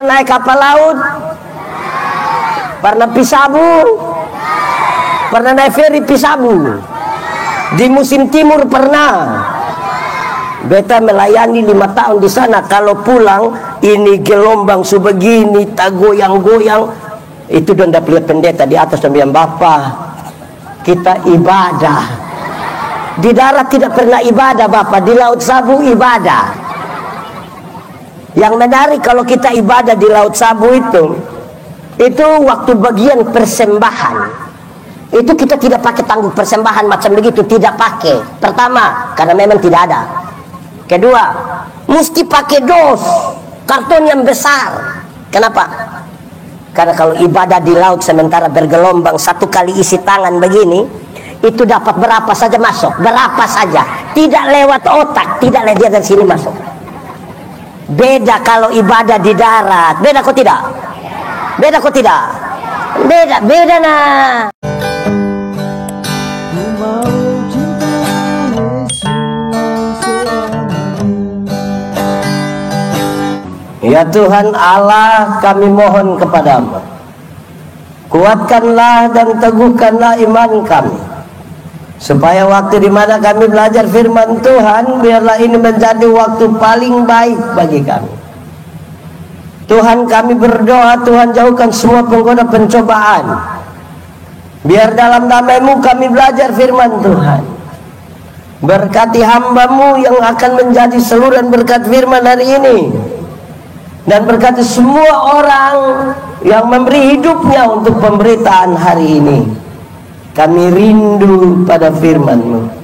naik kapal laut? Pernah pisabu? Pernah naik feri pisabu? Di musim timur pernah. Beta melayani 5 tahun di sana. Kalau pulang, ini gelombang sebegini, tak goyang-goyang. Itu dan dapat lihat pendeta di atas dan bilang, Bapak, kita ibadah. Di darat tidak pernah ibadah, Bapak. Di Laut Sabu ibadah. Yang menarik kalau kita ibadah di Laut Sabu itu waktu bagian persembahan. Itu kita tidak pakai tangguh persembahan macam begitu, tidak pakai. Pertama, karena memang tidak ada. Kedua, mesti pakai dos, karton yang besar. Kenapa? Karena kalau ibadah di laut sementara bergelombang, 1 kali isi tangan begini, itu dapat berapa saja masuk, berapa saja. Tidak lewat otak, tidak lewat dia dari sini masuk. Beda kalau ibadah di darat. Beda kok tidak? Beda kok tidak? Beda nah. Ya Tuhan Allah, kami mohon kepadamu, kuatkanlah dan teguhkanlah iman kami, supaya waktu di mana kami belajar firman Tuhan, biarlah ini menjadi waktu paling baik bagi kami. Tuhan, kami berdoa, Tuhan jauhkan semua penggoda pencobaan. Biar dalam nama-Mu kami belajar firman Tuhan. Berkati hamba-Mu yang akan menjadi saluran berkat firman hari ini. Dan berkati semua orang yang memberi hidupnya untuk pemberitaan hari ini. Kami rindu pada firman-Mu.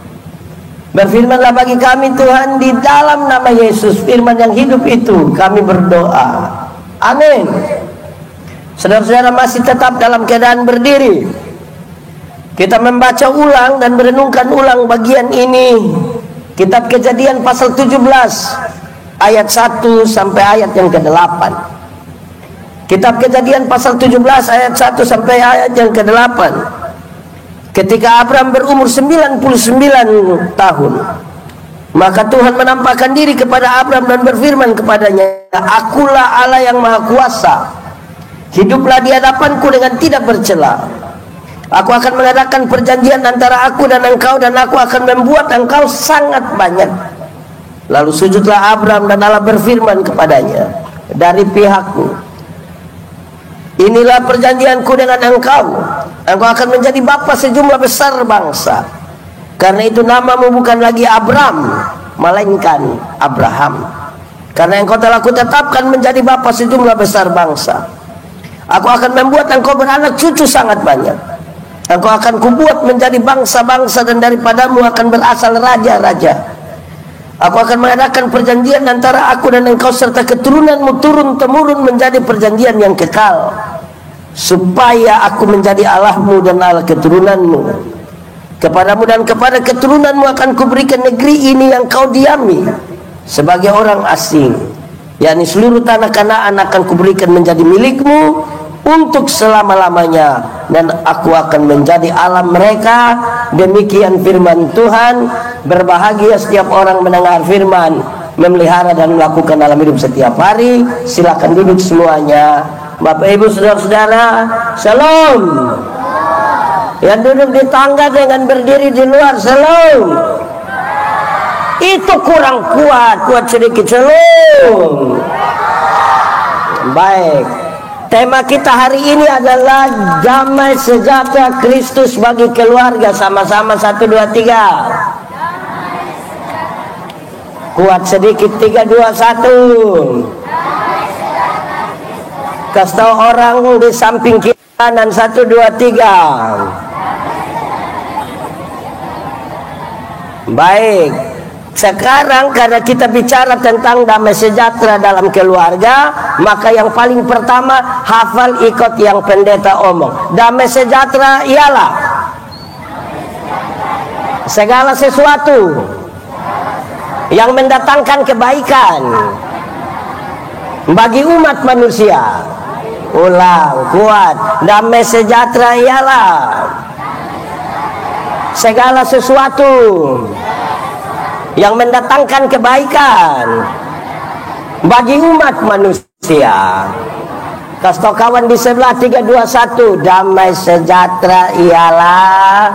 Berfirmanlah bagi kami Tuhan, di dalam nama Yesus, firman yang hidup itu kami berdoa. Amin. Saudara-saudara masih tetap dalam keadaan berdiri. Kita membaca ulang dan merenungkan ulang bagian ini. Kitab Kejadian pasal 17 ayat 1 sampai ayat yang ke-8. Kitab Kejadian pasal 17 ayat 1 sampai ayat yang ke-8. Ketika Abraham berumur 99 tahun, maka Tuhan menampakkan diri kepada Abraham dan berfirman kepadanya, Akulah Allah yang Maha Kuasa. Hiduplah di hadapanku dengan tidak bercela. Aku akan mengadakan perjanjian antara aku dan engkau, dan aku akan membuat engkau sangat banyak. Lalu sujudlah Abraham, dan Allah berfirman kepadanya, dari pihakku, inilah perjanjianku dengan engkau. Engkau akan menjadi bapa sejumlah besar bangsa. Karena itu namamu bukan lagi Abraham, melainkan Abraham. Karena engkau telah kutetapkan menjadi bapa sejumlah besar bangsa. Aku akan membuat engkau beranak cucu sangat banyak. Engkau akan kubuat menjadi bangsa-bangsa, dan daripadamu akan berasal raja-raja. Aku akan mengadakan perjanjian antara aku dan engkau serta keturunanmu turun-temurun menjadi perjanjian yang kekal, supaya aku menjadi Allahmu dan Allah keturunanmu. Kepadamu dan kepada keturunanmu akan kuberikan negeri ini yang kau diami sebagai orang asing, yakni seluruh tanah Kanaan akan kuberikan menjadi milikmu untuk selama-lamanya, dan aku akan menjadi Allah mereka. Demikian firman Tuhan. Berbahagia setiap orang mendengar firman, memelihara dan melakukan dalam hidup setiap hari. Silakan duduk semuanya. Bapak Ibu saudara-saudara, Shalom. Yang duduk di tangga dengan berdiri di luar, Shalom. Itu kurang kuat sedikit, Shalom. Baik. Tema kita hari ini adalah damai sejahtera Kristus bagi keluarga. Sama-sama 1, 2, 3. Kuat sedikit, 3, 2, 1. Kasih tahu orang di samping kiri kanan, 1, 2, 3. Baik. Sekarang karena kita bicara tentang damai sejahtera dalam keluarga, maka yang paling pertama hafal ikut yang pendeta omong. Damai sejahtera ialah segala sesuatu yang mendatangkan kebaikan bagi umat manusia. Ulang, kuat. Damai sejahtera ialah segala sesuatu yang mendatangkan kebaikan bagi umat manusia. Kasih kawan di sebelah 321, damai sejahtera ialah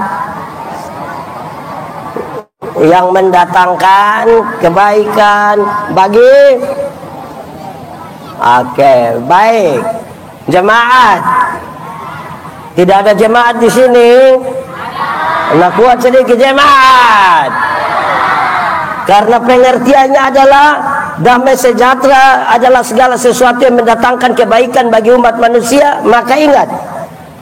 yang mendatangkan kebaikan bagi. Oke, baik. Jemaat. Tidak ada jemaat di sini. Nak kuat sedikit jemaat. Karena pengertiannya adalah damai sejahtera adalah segala sesuatu yang mendatangkan kebaikan bagi umat manusia. Maka ingat,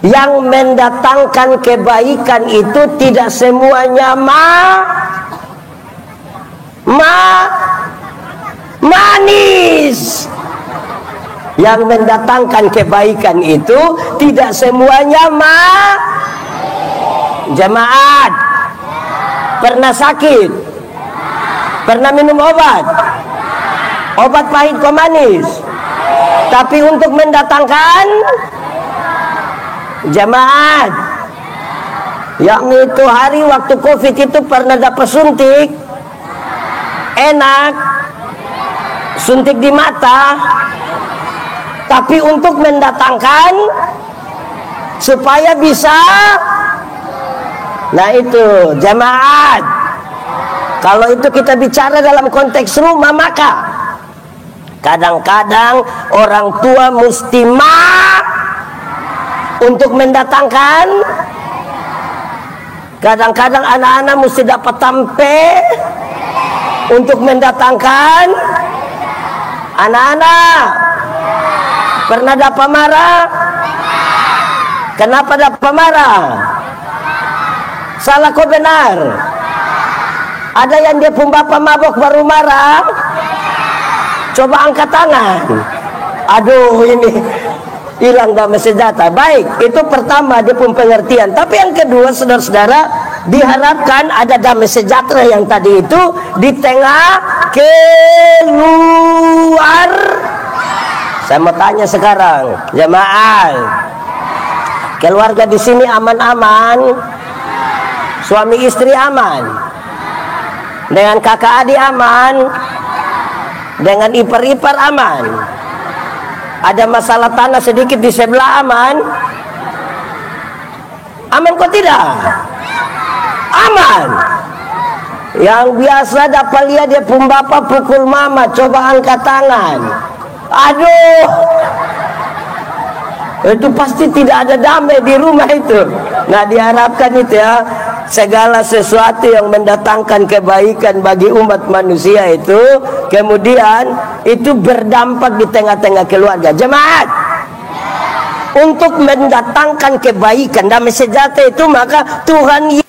yang mendatangkan kebaikan itu tidak semuanya manis. Yang mendatangkan kebaikan itu tidak semuanya Jemaat, pernah sakit? Pernah minum obat? Obat pahit kok manis. Tapi untuk mendatangkan jemaat, yang itu hari waktu COVID itu pernah dapat suntik, enak, suntik di mata. Tapi untuk mendatangkan supaya bisa, nah itu jemaat. Kalau itu kita bicara dalam konteks rumah, maka kadang-kadang orang tua mesti untuk mendatangkan. Kadang-kadang anak-anak mesti dapat tampe untuk mendatangkan. Anak-anak pernah dapat marah? Kenapa dapat marah? Salah kok benar? Ada yang dia pun bapak mabok baru marah? Coba angkat tangan. Aduh, ini hilang damai sejahtera. Baik, itu pertama dia pun pengertian. Tapi yang kedua, saudara-saudara, diharapkan ada damai sejahtera yang tadi itu di tengah keluar. Saya mau tanya sekarang, jemaah, keluarga di sini aman-aman? Suami istri aman? Dengan kakak adik aman? Dengan ipar-ipar aman? Ada masalah tanah sedikit di sebelah aman? Aman kok tidak? Aman. Yang biasa dapat lihat dia pun bapak pukul mama, coba angkat tangan. Aduh, itu pasti tidak ada damai di rumah itu. Nah, diharapkan itu ya, segala sesuatu yang mendatangkan kebaikan bagi umat manusia itu kemudian itu berdampak di tengah-tengah keluarga. Jemaat, untuk mendatangkan kebaikan damai sejahtera itu, maka Tuhan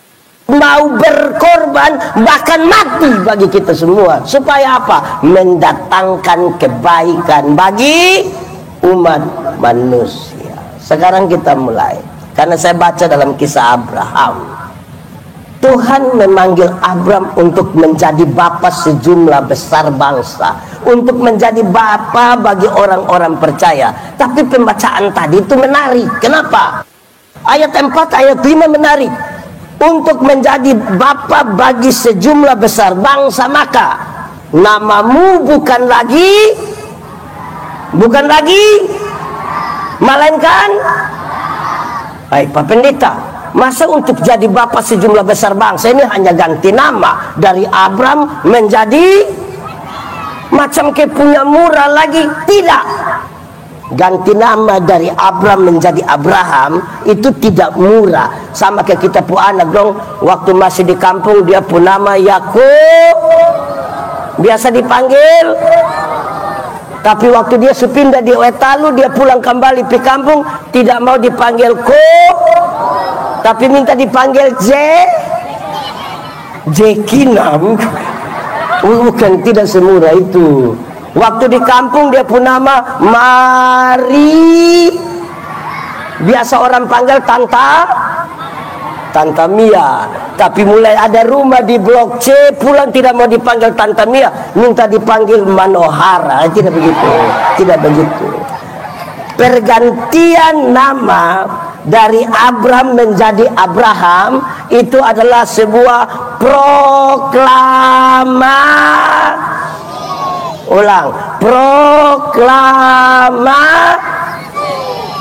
mau berkorban bahkan mati bagi kita semua. Supaya apa? Mendatangkan kebaikan bagi umat manusia. Sekarang kita mulai. Karena saya baca dalam kisah Abraham, Tuhan memanggil Abraham untuk menjadi bapa sejumlah besar bangsa, untuk menjadi bapa bagi orang-orang percaya. Tapi pembacaan tadi itu menarik. Kenapa? Ayat 4, ayat 5 menarik. Untuk menjadi bapa bagi sejumlah besar bangsa, maka namamu bukan lagi melainkan, baik Pak Pendeta, masa untuk jadi bapa sejumlah besar bangsa ini hanya ganti nama dari Abraham menjadi macam kayak punya murah lagi? Tidak. Ganti nama dari Abraham menjadi Abraham itu tidak murah. Sama kayak kita pu anak dong, waktu masih di kampung dia pun nama Yakub, biasa dipanggil. Tapi waktu dia sepindah di Wetalu, dia pulang kembali ke kampung, tidak mau dipanggil tapi minta dipanggil Jekinam. Bukan, tidak semurah itu. Waktu di kampung dia pun nama Mari, biasa orang panggil Tanta Mia. Tapi mulai ada rumah di Blok C, pulang tidak mau dipanggil Tanta Mia, minta dipanggil Manohara. Tidak begitu, tidak begitu. Pergantian nama dari Abraham menjadi Abraham itu adalah sebuah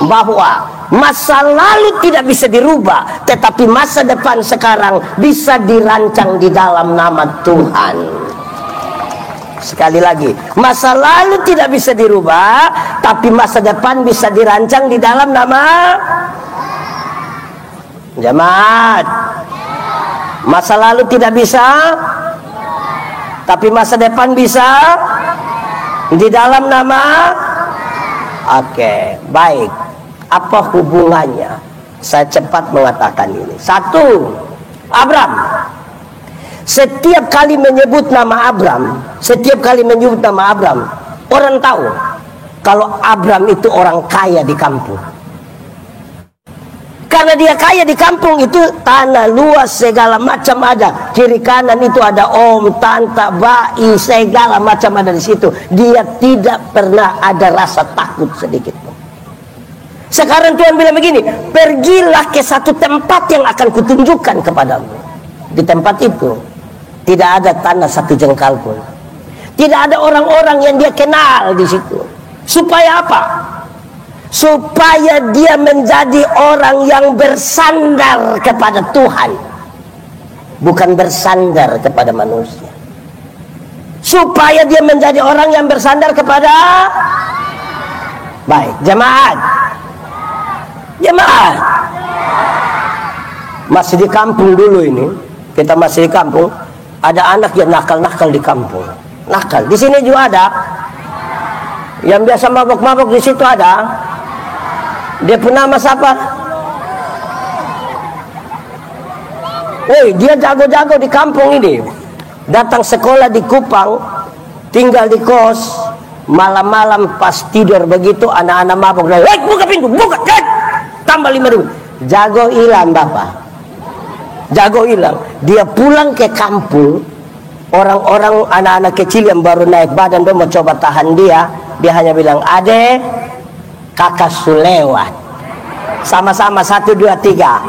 bahwa masa lalu tidak bisa dirubah, tetapi masa depan sekarang bisa dirancang di dalam nama Tuhan. Sekali lagi, masa lalu tidak bisa dirubah, tapi masa depan bisa dirancang di dalam nama jemaat. Masa lalu tidak bisa, tapi masa depan bisa di dalam nama. Oke, baik. Apa hubungannya? Saya cepat mengatakan ini. Satu, Abram. Setiap kali menyebut nama Abram, orang tahu kalau Abram itu orang kaya di kampung. Karena dia kaya di kampung itu, tanah luas segala macam ada, kiri kanan itu ada om, tante, bayi, segala macam ada di situ. Dia tidak pernah ada rasa takut sedikit pun. Sekarang Tuhan bilang begini, pergilah ke satu tempat yang akan kutunjukkan kepadamu. Di tempat itu tidak ada tanah satu jengkal pun. Tidak ada orang-orang yang dia kenal di situ. Supaya apa? Supaya dia menjadi orang yang bersandar kepada Tuhan, bukan bersandar kepada manusia. Supaya dia menjadi orang yang bersandar kepada. Baik, jemaat. Masih di kampung dulu ini, kita masih di kampung. Ada anak yang nakal-nakal di kampung. Nakal. Di sini juga ada. Yang biasa mabok-mabok di situ ada. Dia pun nama siapa? Woi, dia jago-jago di kampung ini. Datang sekolah di Kupang, tinggal di kos. Malam-malam pas tidur begitu, anak-anak mabok. Woi, buka pintu, buka. Tambah 5.000. Jago hilang, Bapak. Jago hilang. Dia pulang ke kampung. Orang-orang anak-anak kecil yang baru naik badan, dia mau coba tahan dia. Dia hanya bilang, "Ade, kakak sulewat." Sama-sama 1, 2, 3.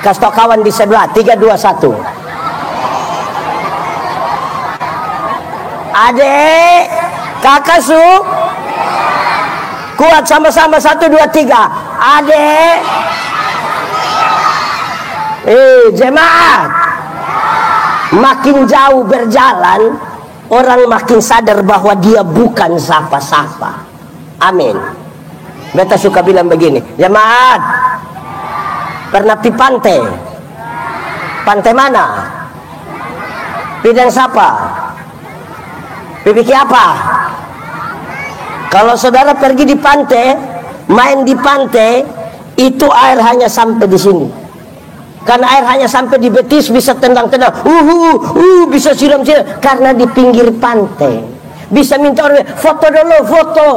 Kasih tau kawan di sebelah. 3, 2, 1. Adek, kakak kuat, sama-sama 1, 2, 3. Adek. Jemaat. Makin jauh berjalan, orang makin sadar bahwa dia bukan siapa-siapa. Amin. Beta suka bilang begini, jemaat, pernah pi pantai? Pantai mana? Bidang siapa? Pikir apa? Kalau saudara pergi di pantai, main di pantai, itu air hanya sampai di sini. Karena air hanya sampai di betis, bisa tendang-tendang, bisa siram-siram. Karena di pinggir pantai, bisa minta orang foto dulu, foto.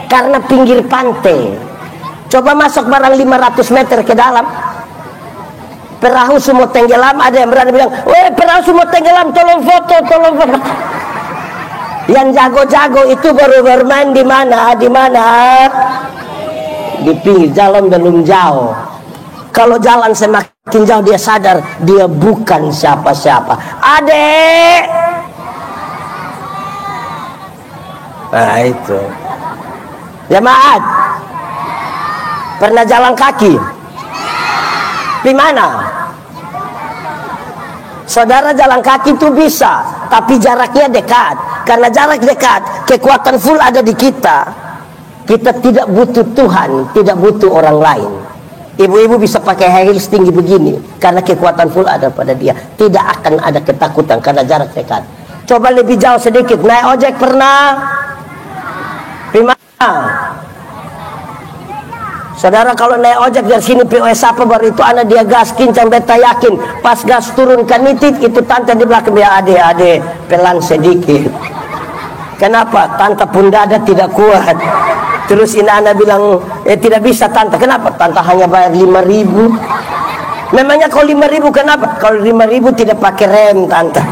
Karena pinggir pantai. Coba masuk barang 500 meter ke dalam, perahu semua tenggelam. Ada yang berani bilang, "Weh, perahu semua tenggelam, tolong foto, tolong foto." Yang jago-jago itu baru bermain di mana? Di pinggir jalan, belum jauh. Kalau jalan semakin jauh, dia sadar dia bukan siapa-siapa. Adek. Nah itu. Jemaat, pernah jalan kaki? Di mana? Saudara jalan kaki itu bisa, tapi jaraknya dekat. Karena jarak dekat, kekuatan full ada di kita. Kita tidak butuh Tuhan, tidak butuh orang lain. Ibu-ibu bisa pakai high heels tinggi begini karena kekuatan full ada pada dia. Tidak akan ada ketakutan karena jarak dekat. Coba lebih jauh sedikit. Naik ojek pernah? Gimana? Saudara kalau naik ojek dari sini POS apa baru itu anak dia gas kincang, beta yakin pas gas turunkan nitit itu tante di belakang dia, ade pelan sedikit. Kenapa? Tante pun dada tidak kuat. Terus ini anak bilang, tidak bisa tante. Kenapa? Tante hanya bayar 5.000. Memangnya kalau 5.000 kenapa? Kalau 5.000 tidak pakai rem tante.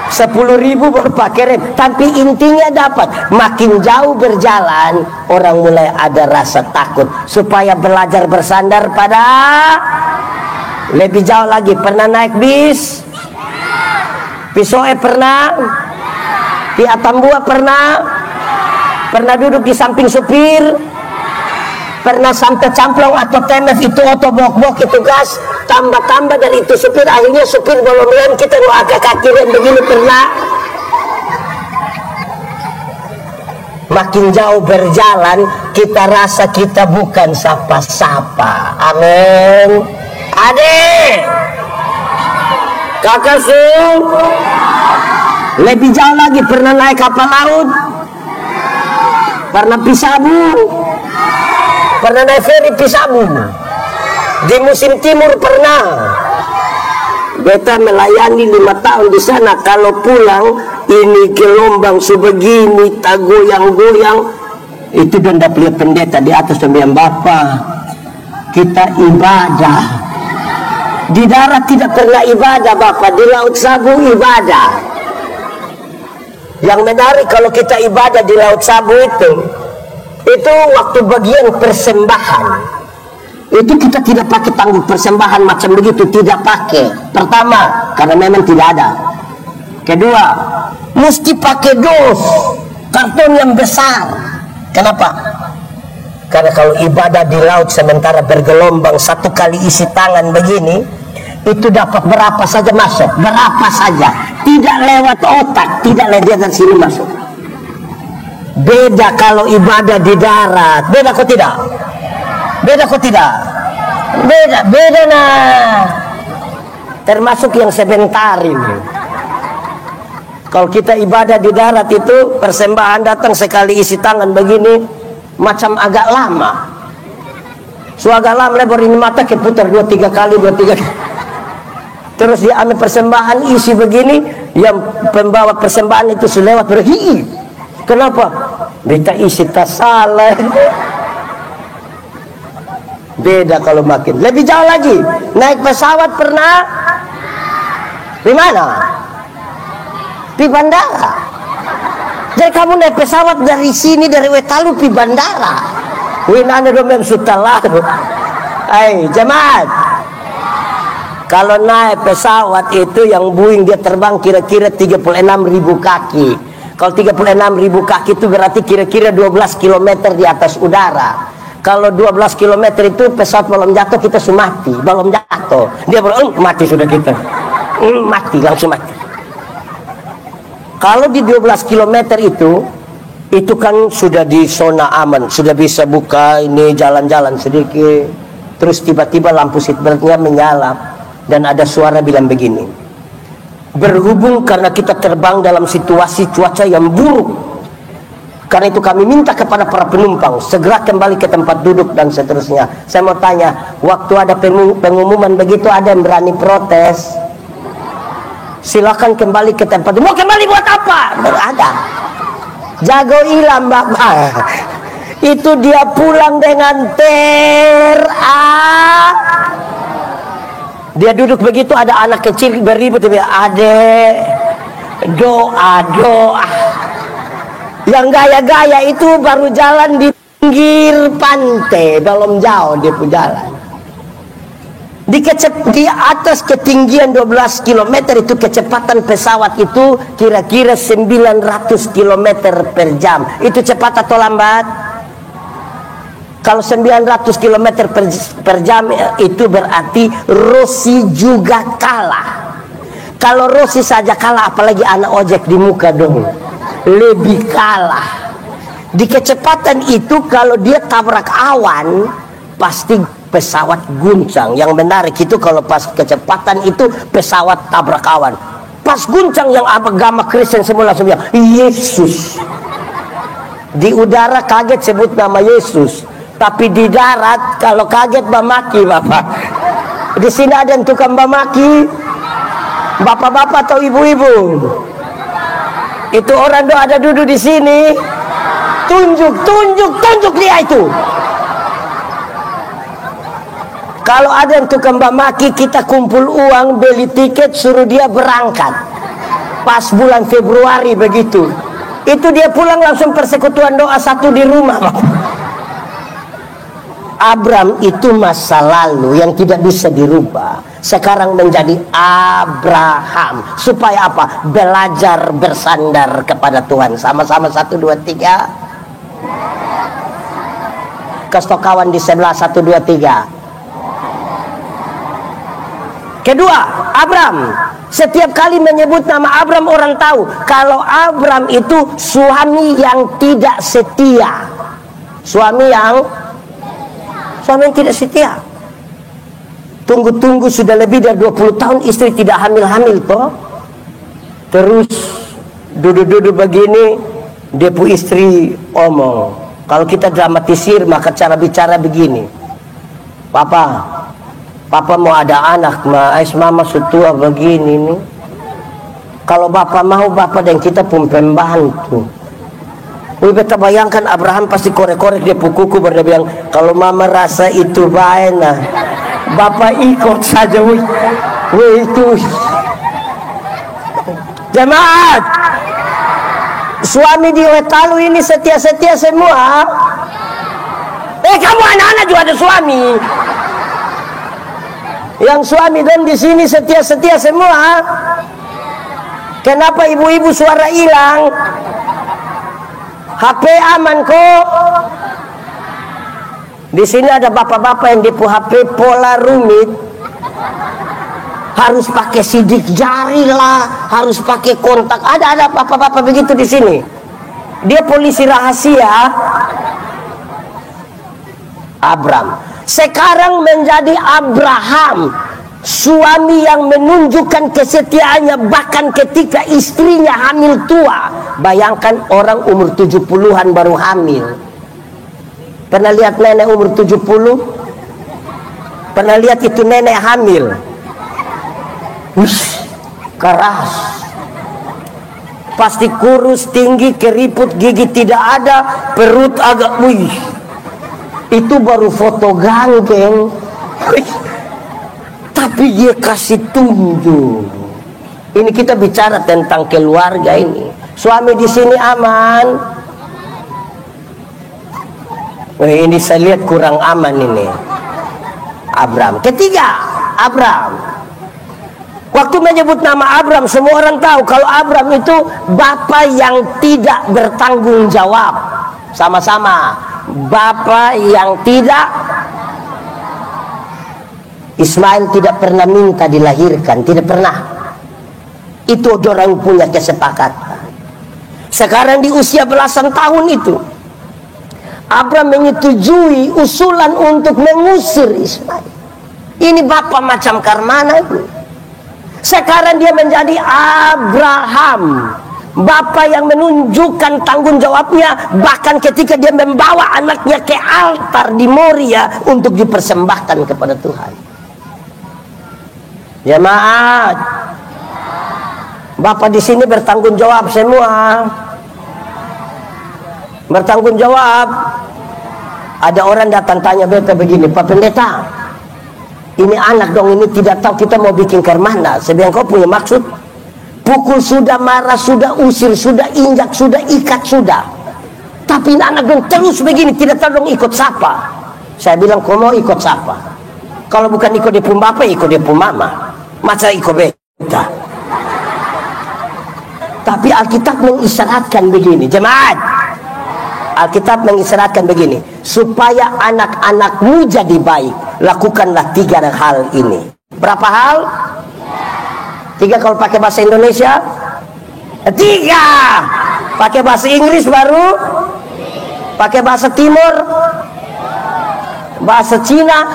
10.000 baru pakai rem. Tapi intinya dapat. Makin jauh berjalan, orang mulai ada rasa takut. Supaya belajar bersandar pada. Lebih jauh lagi, pernah naik bis? Pisoe pernah? Pi Atambua pernah? Pernah duduk di samping supir? Pernah sampai camplong atau temes itu oto bok-bok itu gas tambah-tambah dari itu supir, akhirnya supir belum rem kita mau agak kaki rem begini pernah? Makin jauh berjalan kita rasa kita bukan sapa-sapa. Amin. Adik, kakak Sung, lebih jauh lagi pernah naik kapal laut? Pernah Pisabu? Pernah naik feri Pisabu? Di musim timur pernah. Beta melayani 5 tahun di sana. Kalau pulang ini gelombang sebegini, tak goyang-goyang. Itu dan dapat lihat pendeta di atas sembilan Bapak. Kita ibadah. Di darat tidak pernah ibadah Bapak. Di Laut Sabu ibadah. Yang menarik kalau kita ibadah di Laut Sabu itu waktu bagian persembahan. Itu kita tidak pakai tanggung persembahan macam begitu, tidak pakai. Pertama, karena memang tidak ada. Kedua, mesti pakai dos, karton yang besar. Kenapa? Karena kalau ibadah di laut sementara bergelombang, satu kali isi tangan begini, itu dapat berapa saja masuk, berapa saja, tidak lewat otak, tidak lewat dari sini masuk. Beda kalau ibadah di darat, beda kok tidak? Beda kok tidak? Beda nah. Termasuk yang sebentar ini. Kalau kita ibadah di darat itu persembahan datang sekali isi tangan begini, macam agak lama. So agak lama lebar ini mata keputar 2-3 kali. Terus dia ambil persembahan isi begini, yang pembawa persembahan itu selewat berhi. Kenapa? Beta isi tas salah. Beda kalau makin lebih jauh lagi. Naik pesawat pernah? Di mana? Di bandara. Jadi kamu naik pesawat dari sini, dari Wetalu di bandara. Winana domem sutalah. Hai jemaat, kalau naik pesawat itu yang Boeing dia terbang kira-kira 36.000 kaki. Kalau 36.000 kaki itu berarti kira-kira 12 km di atas udara. Kalau 12 km itu pesawat belum jatuh, kita sudah mati. Belum jatuh, dia belum mati sudah kita. Mati, langsung mati. Kalau di 12 km itu kan sudah di zona aman, sudah bisa buka ini jalan-jalan sedikit. Terus tiba-tiba lampu seatbeltnya menyala dan ada suara bilang begini. Berhubung karena kita terbang dalam situasi cuaca yang buruk, karena itu kami minta kepada para penumpang segera kembali ke tempat duduk dan seterusnya. Saya mau tanya, waktu ada pengumuman begitu ada yang berani protes? Silakan kembali ke tempat. Mau kembali buat apa? Ada. Jago ilam Bapak. Itu dia pulang dengan dia duduk begitu, ada anak kecil beribut, dia adek doa. Yang gaya-gaya itu baru jalan di pinggir pantai, belum jauh dia pun jalan. Di atas ketinggian 12 km itu kecepatan pesawat itu kira-kira 900 km per jam. Itu cepat atau lambat? Kalau 900 km per jam itu berarti Rossi juga kalah. Kalau Rossi saja kalah, apalagi anak ojek di muka dong. Lebih kalah. Di kecepatan itu kalau dia tabrak awan, pasti pesawat guncang. Yang menarik itu kalau pas kecepatan itu pesawat tabrak awan. Pas guncang yang agama Kristen semua langsung bilang Yesus. Di udara kaget sebut nama Yesus. Tapi di darat kalau kaget bamaki Bapak. Di sini ada yang tukang bamaki, bapak-bapak atau ibu-ibu. Itu orang doa ada duduk di sini. Tunjuk dia itu. Kalau ada yang tukang bamaki, kita kumpul uang, beli tiket, suruh dia berangkat. Pas bulan Februari begitu. Itu dia pulang langsung persekutuan doa satu di rumah. Abram itu masa lalu yang tidak bisa dirubah. Sekarang menjadi Abraham. Supaya apa? Belajar bersandar kepada Tuhan. Sama-sama 1, 2, 3. Kasih kawan di sebelah 1, 2, 3. Kedua, Abram. Setiap kali menyebut nama Abram, orang tahu kalau Abram itu suami yang tidak setia. Suami yang tidak setia. Tunggu-tunggu sudah lebih dari 20 tahun istri tidak hamil-hamil toh. Terus duduk-duduk begini, dia pu istri omong. Kalau kita dramatisir maka cara bicara begini. Papa mau ada anak, mama sutua begini nih. Kalau Bapak mau, Bapak dan kita pun pembantu. Wih, beta bayangkan Abraham pasti korek-korek dia kuku berbilang, kalau mama rasa itu baik nah, Bapak ikut saja. Wih itu jemaat, suami di Wetalu ini setia-setia semua. Kamu anak-anak juga ada suami. Yang suami dan di sini setia-setia semua. Kenapa ibu-ibu suara hilang? HP aman kok. Di sini ada bapak-bapak yang dipu HP pola rumit. Harus pakai sidik jari lah, harus pakai kontak. Ada bapak-bapak begitu di sini. Dia polisi rahasia. Abram sekarang menjadi Abraham, suami yang menunjukkan kesetiaannya bahkan ketika istrinya hamil tua. Bayangkan orang umur 70-an baru hamil. Pernah lihat nenek umur 70? Pernah lihat itu nenek hamil? Keras. Pasti kurus, tinggi, keriput, gigi tidak ada, perut agak itu baru foto ganteng. Tapi dia kasih tunjuk. Ini kita bicara tentang keluarga ini. Suami di sini aman. Ini saya lihat kurang aman ini. Abram. Ketiga, Abram. Waktu menyebut nama Abram, semua orang tahu kalau Abram itu bapak yang tidak bertanggung jawab. Sama-sama. Bapak yang tidak. Ismail tidak pernah minta dilahirkan, tidak pernah. Itu orang punya kesepakatan. Sekarang di usia belasan tahun itu, Abram menyetujui usulan untuk mengusir Ismail. Ini bapak macam karmana itu. Sekarang dia menjadi Abraham, bapak yang menunjukkan tanggung jawabnya bahkan ketika dia membawa anaknya ke altar di Moria untuk dipersembahkan kepada Tuhan. Jemaat, bapak di sini bertanggung jawab semua. Bertanggung jawab. Ada orang datang tanya beta begini, Pak Pendeta, ini anak dong, ini tidak tahu kita mau bikin ke mana. Saya bilang, kau punya maksud? Pukul sudah, marah sudah, usir sudah, injak sudah, ikat sudah. Tapi ini anak dong terus begini, tidak tahu dong ikut siapa. Saya bilang, kau mau ikut siapa? Kalau bukan ikut dia pun bapak, ikut dia pun mama. Masa ikut beta? Tapi Alkitab mengisyaratkan begini, jemaat. Alkitab mengisyaratkan begini, supaya anak-anakmu jadi baik, lakukanlah 3 hal ini. Berapa hal? 3 kalau pakai bahasa Indonesia? 3. Pakai bahasa Inggris baru? Pakai bahasa Timur? Bahasa Cina?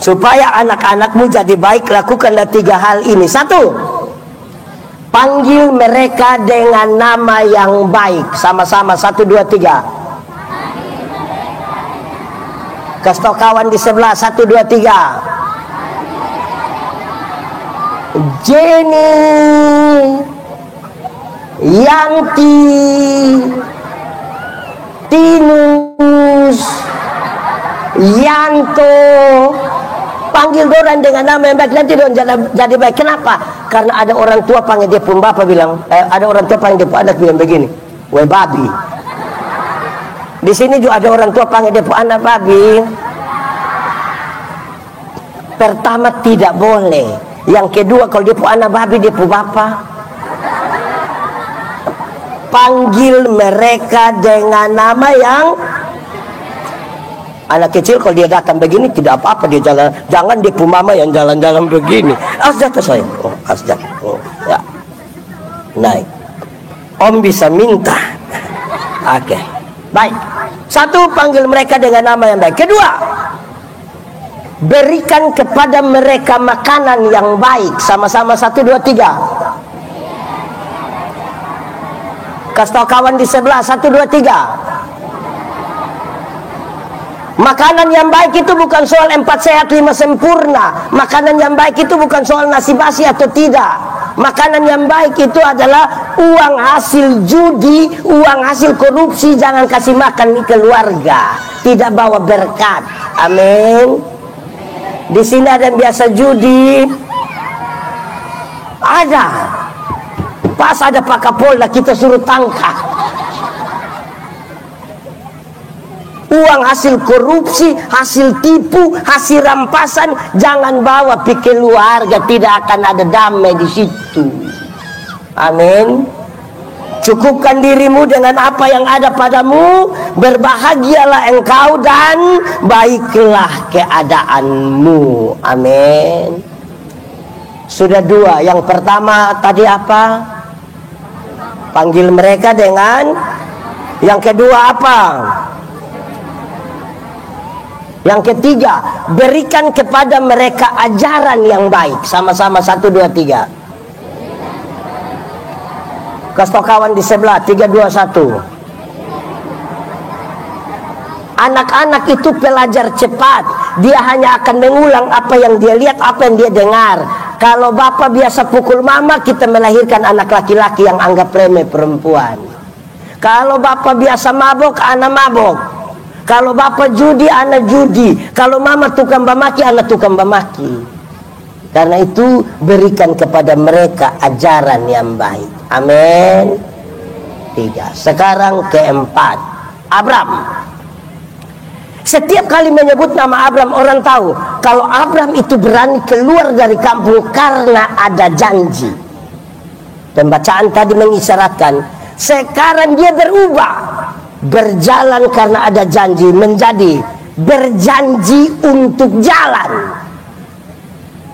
Supaya anak-anakmu jadi baik, lakukanlah 3 hal ini. 1. Panggil mereka dengan nama yang baik. Sama-sama 1, 2, 3. Kasih tau kawan di sebelah 1, 2, 3. Jenny, Yanti, Tinus, Yanto. Panggil orang dengan nama yang baik, nanti orang jadi baik. Kenapa? Karena ada orang tua panggil dia pun bapak bilang, ada orang tua panggil dia pun anak bilang begini, weh babi. Di sini juga ada orang tua panggil dia anak babi. Pertama tidak boleh. Yang kedua kalau dia anak babi dia bapak. Panggil mereka dengan nama yang anak kecil kalau dia datang begini tidak apa-apa dia jalan. Jangan dia mama yang jalan-jalan begini. Asjata saya. Oh, asjat. Oh, ya. Naik. Om bisa minta. Oke. Baik. Satu, panggil mereka dengan nama yang baik. Kedua, berikan kepada mereka makanan yang baik. Sama-sama 1, 2, 3. Kasih tahu kawan di sebelah. 1, 2, 3. Makanan yang baik itu bukan soal 4 sehat 5 sempurna. Makanan yang baik itu bukan soal nasi basi atau tidak. Makanan yang baik itu adalah uang hasil judi, uang hasil korupsi. Jangan kasih makan di keluarga, tidak bawa berkat. Amin. Di sini ada yang biasa judi. Ada. Pas ada Pak Kapolda kita suruh tangkap. Uang hasil korupsi, hasil tipu, hasil rampasan, jangan bawa ke keluarga, tidak akan ada damai di situ. Amin. Cukupkan dirimu dengan apa yang ada padamu, berbahagialah engkau dan baiklah keadaanmu. Amin. Sudah 2. Yang pertama tadi apa? Panggil mereka dengan. Yang kedua apa? Yang ketiga, berikan kepada mereka ajaran yang baik. Sama-sama 1, 2, 3. Kasih tahu kawan di sebelah. 3, 2, 1. Anak-anak itu pelajar cepat. Dia hanya akan mengulang apa yang dia lihat, apa yang dia dengar. Kalau bapak biasa pukul mama, kita melahirkan anak laki-laki yang anggap remeh perempuan. Kalau bapak biasa mabok, anak mabok. Kalau bapak judi, anak judi. Kalau mama tukang bamaki, anak tukang bamaki. Karena itu berikan kepada mereka ajaran yang baik. Amin. 3. Sekarang keempat, Abram. Setiap kali menyebut nama Abram, orang tahu kalau Abram itu berani keluar dari kampung karena ada janji. Pembacaan tadi mengisyaratkan sekarang dia berubah. Berjalan karena ada janji menjadi berjanji untuk jalan.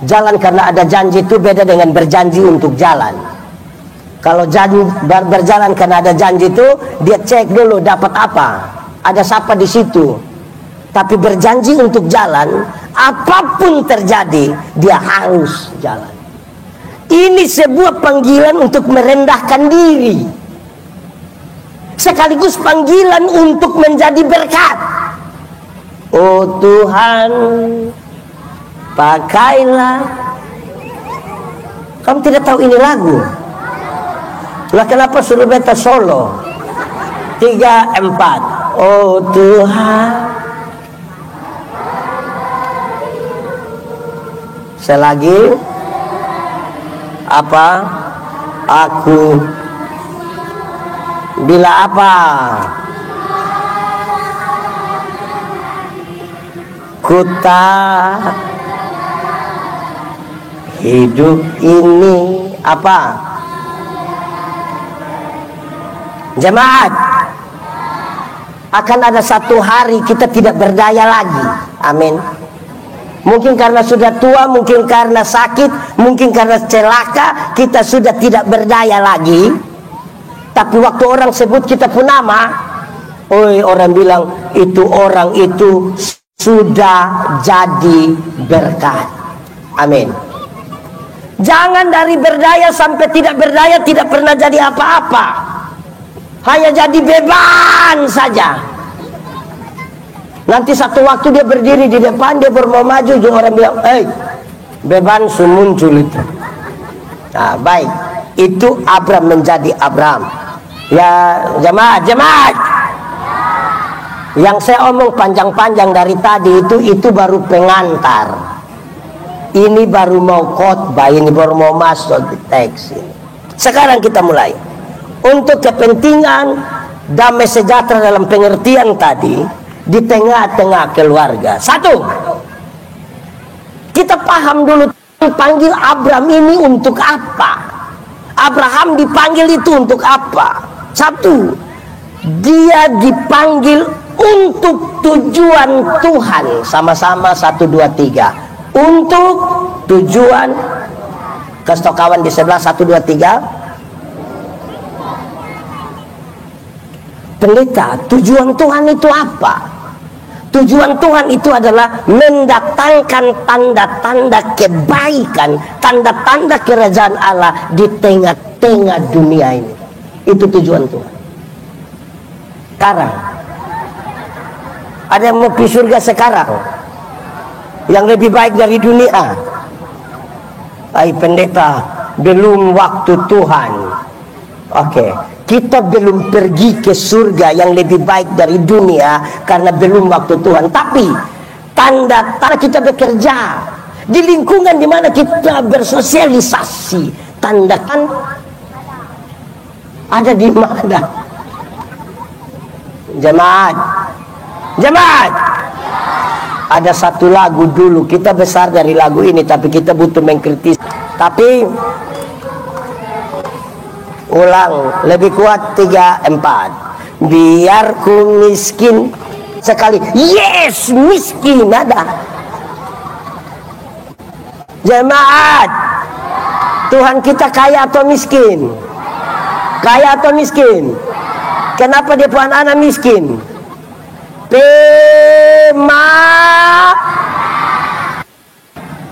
Jalan karena ada janji itu beda dengan berjanji untuk jalan. Kalau berjalan karena ada janji itu dia cek dulu dapat apa, ada siapa di situ. Tapi berjanji untuk jalan, apapun terjadi dia harus jalan. Ini sebuah panggilan untuk merendahkan diri, sekaligus panggilan untuk menjadi berkat. Oh Tuhan, pakailah. Kamu tidak tahu ini lagu? Lah kenapa suruh beta solo? 3, 4. Oh Tuhan. Selagi apa? Aku bila apa? Kuta hidup ini apa? Jemaat, akan ada satu hari kita tidak berdaya lagi. Amin. Mungkin karena sudah tua, mungkin karena sakit, mungkin karena celaka, kita sudah tidak berdaya lagi. Tapi waktu orang sebut kita pun nama, oi, orang bilang itu orang itu sudah jadi berkat. Amin. Jangan dari berdaya sampai tidak berdaya, tidak pernah jadi apa-apa. Hanya jadi beban saja. Nanti satu waktu dia berdiri di depan, dia baru mau maju, orang bilang, beban muncul itu. Nah, baik. Itu Abram menjadi Abram. Ya, jemaat. Yang saya omong panjang-panjang dari tadi itu baru pengantar. Ini baru mau khotbah, ini baru mau masuk di teks ini. Sekarang kita mulai. Untuk kepentingan damai sejahtera dalam pengertian tadi di tengah-tengah keluarga. Satu, kita paham dulu panggil Abraham ini untuk apa. Abraham dipanggil itu untuk apa? Satu, dia dipanggil untuk tujuan Tuhan. Sama-sama 1, 2, 3. Untuk tujuan. Kasih tau kawan di sebelah 1, 2, 3. Pendeta, tujuan Tuhan itu apa? Tujuan Tuhan itu adalah mendatangkan tanda-tanda kebaikan, tanda-tanda kerajaan Allah di tengah-tengah dunia ini. Itu tujuan Tuhan. Sekarang ada yang mau pergi surga sekarang yang lebih baik dari dunia. Hai pendeta, belum waktu Tuhan. Oke, kita belum pergi ke surga yang lebih baik dari dunia karena belum waktu Tuhan. Tapi tanda-tanda kita bekerja di lingkungan di mana kita bersosialisasi, tanda kan ada di mana? Jemaat, jemaat. Ada satu lagu dulu, kita besar dari lagu ini, tapi kita butuh mengkritis. Tapi ulang, lebih kuat 3, 4. Biar ku miskin sekali. Yes, miskin ada. Jemaat, Tuhan kita kaya atau miskin? Kaya atau miskin? Kenapa dia puan anak miskin?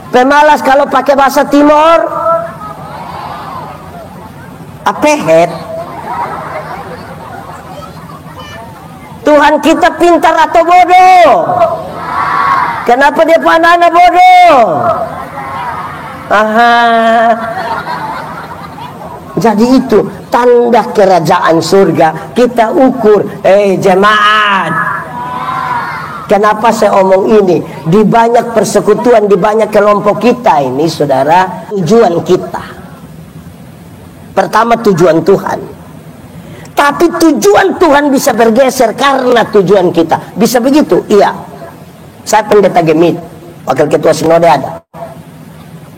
Pemalas kalau pakai bahasa Timur. Apehet. Tuhan kita pintar atau bodoh? Kenapa dia puan anak bodoh? Aha. Jadi itu tanda kerajaan surga. Kita ukur. Jemaat, kenapa saya omong ini? Di banyak persekutuan, di banyak kelompok kita ini, saudara, tujuan kita pertama tujuan Tuhan. Tapi tujuan Tuhan bisa bergeser karena tujuan kita. Bisa begitu? Iya. Saya pendeta Gemit, wakil ketua sinode ada.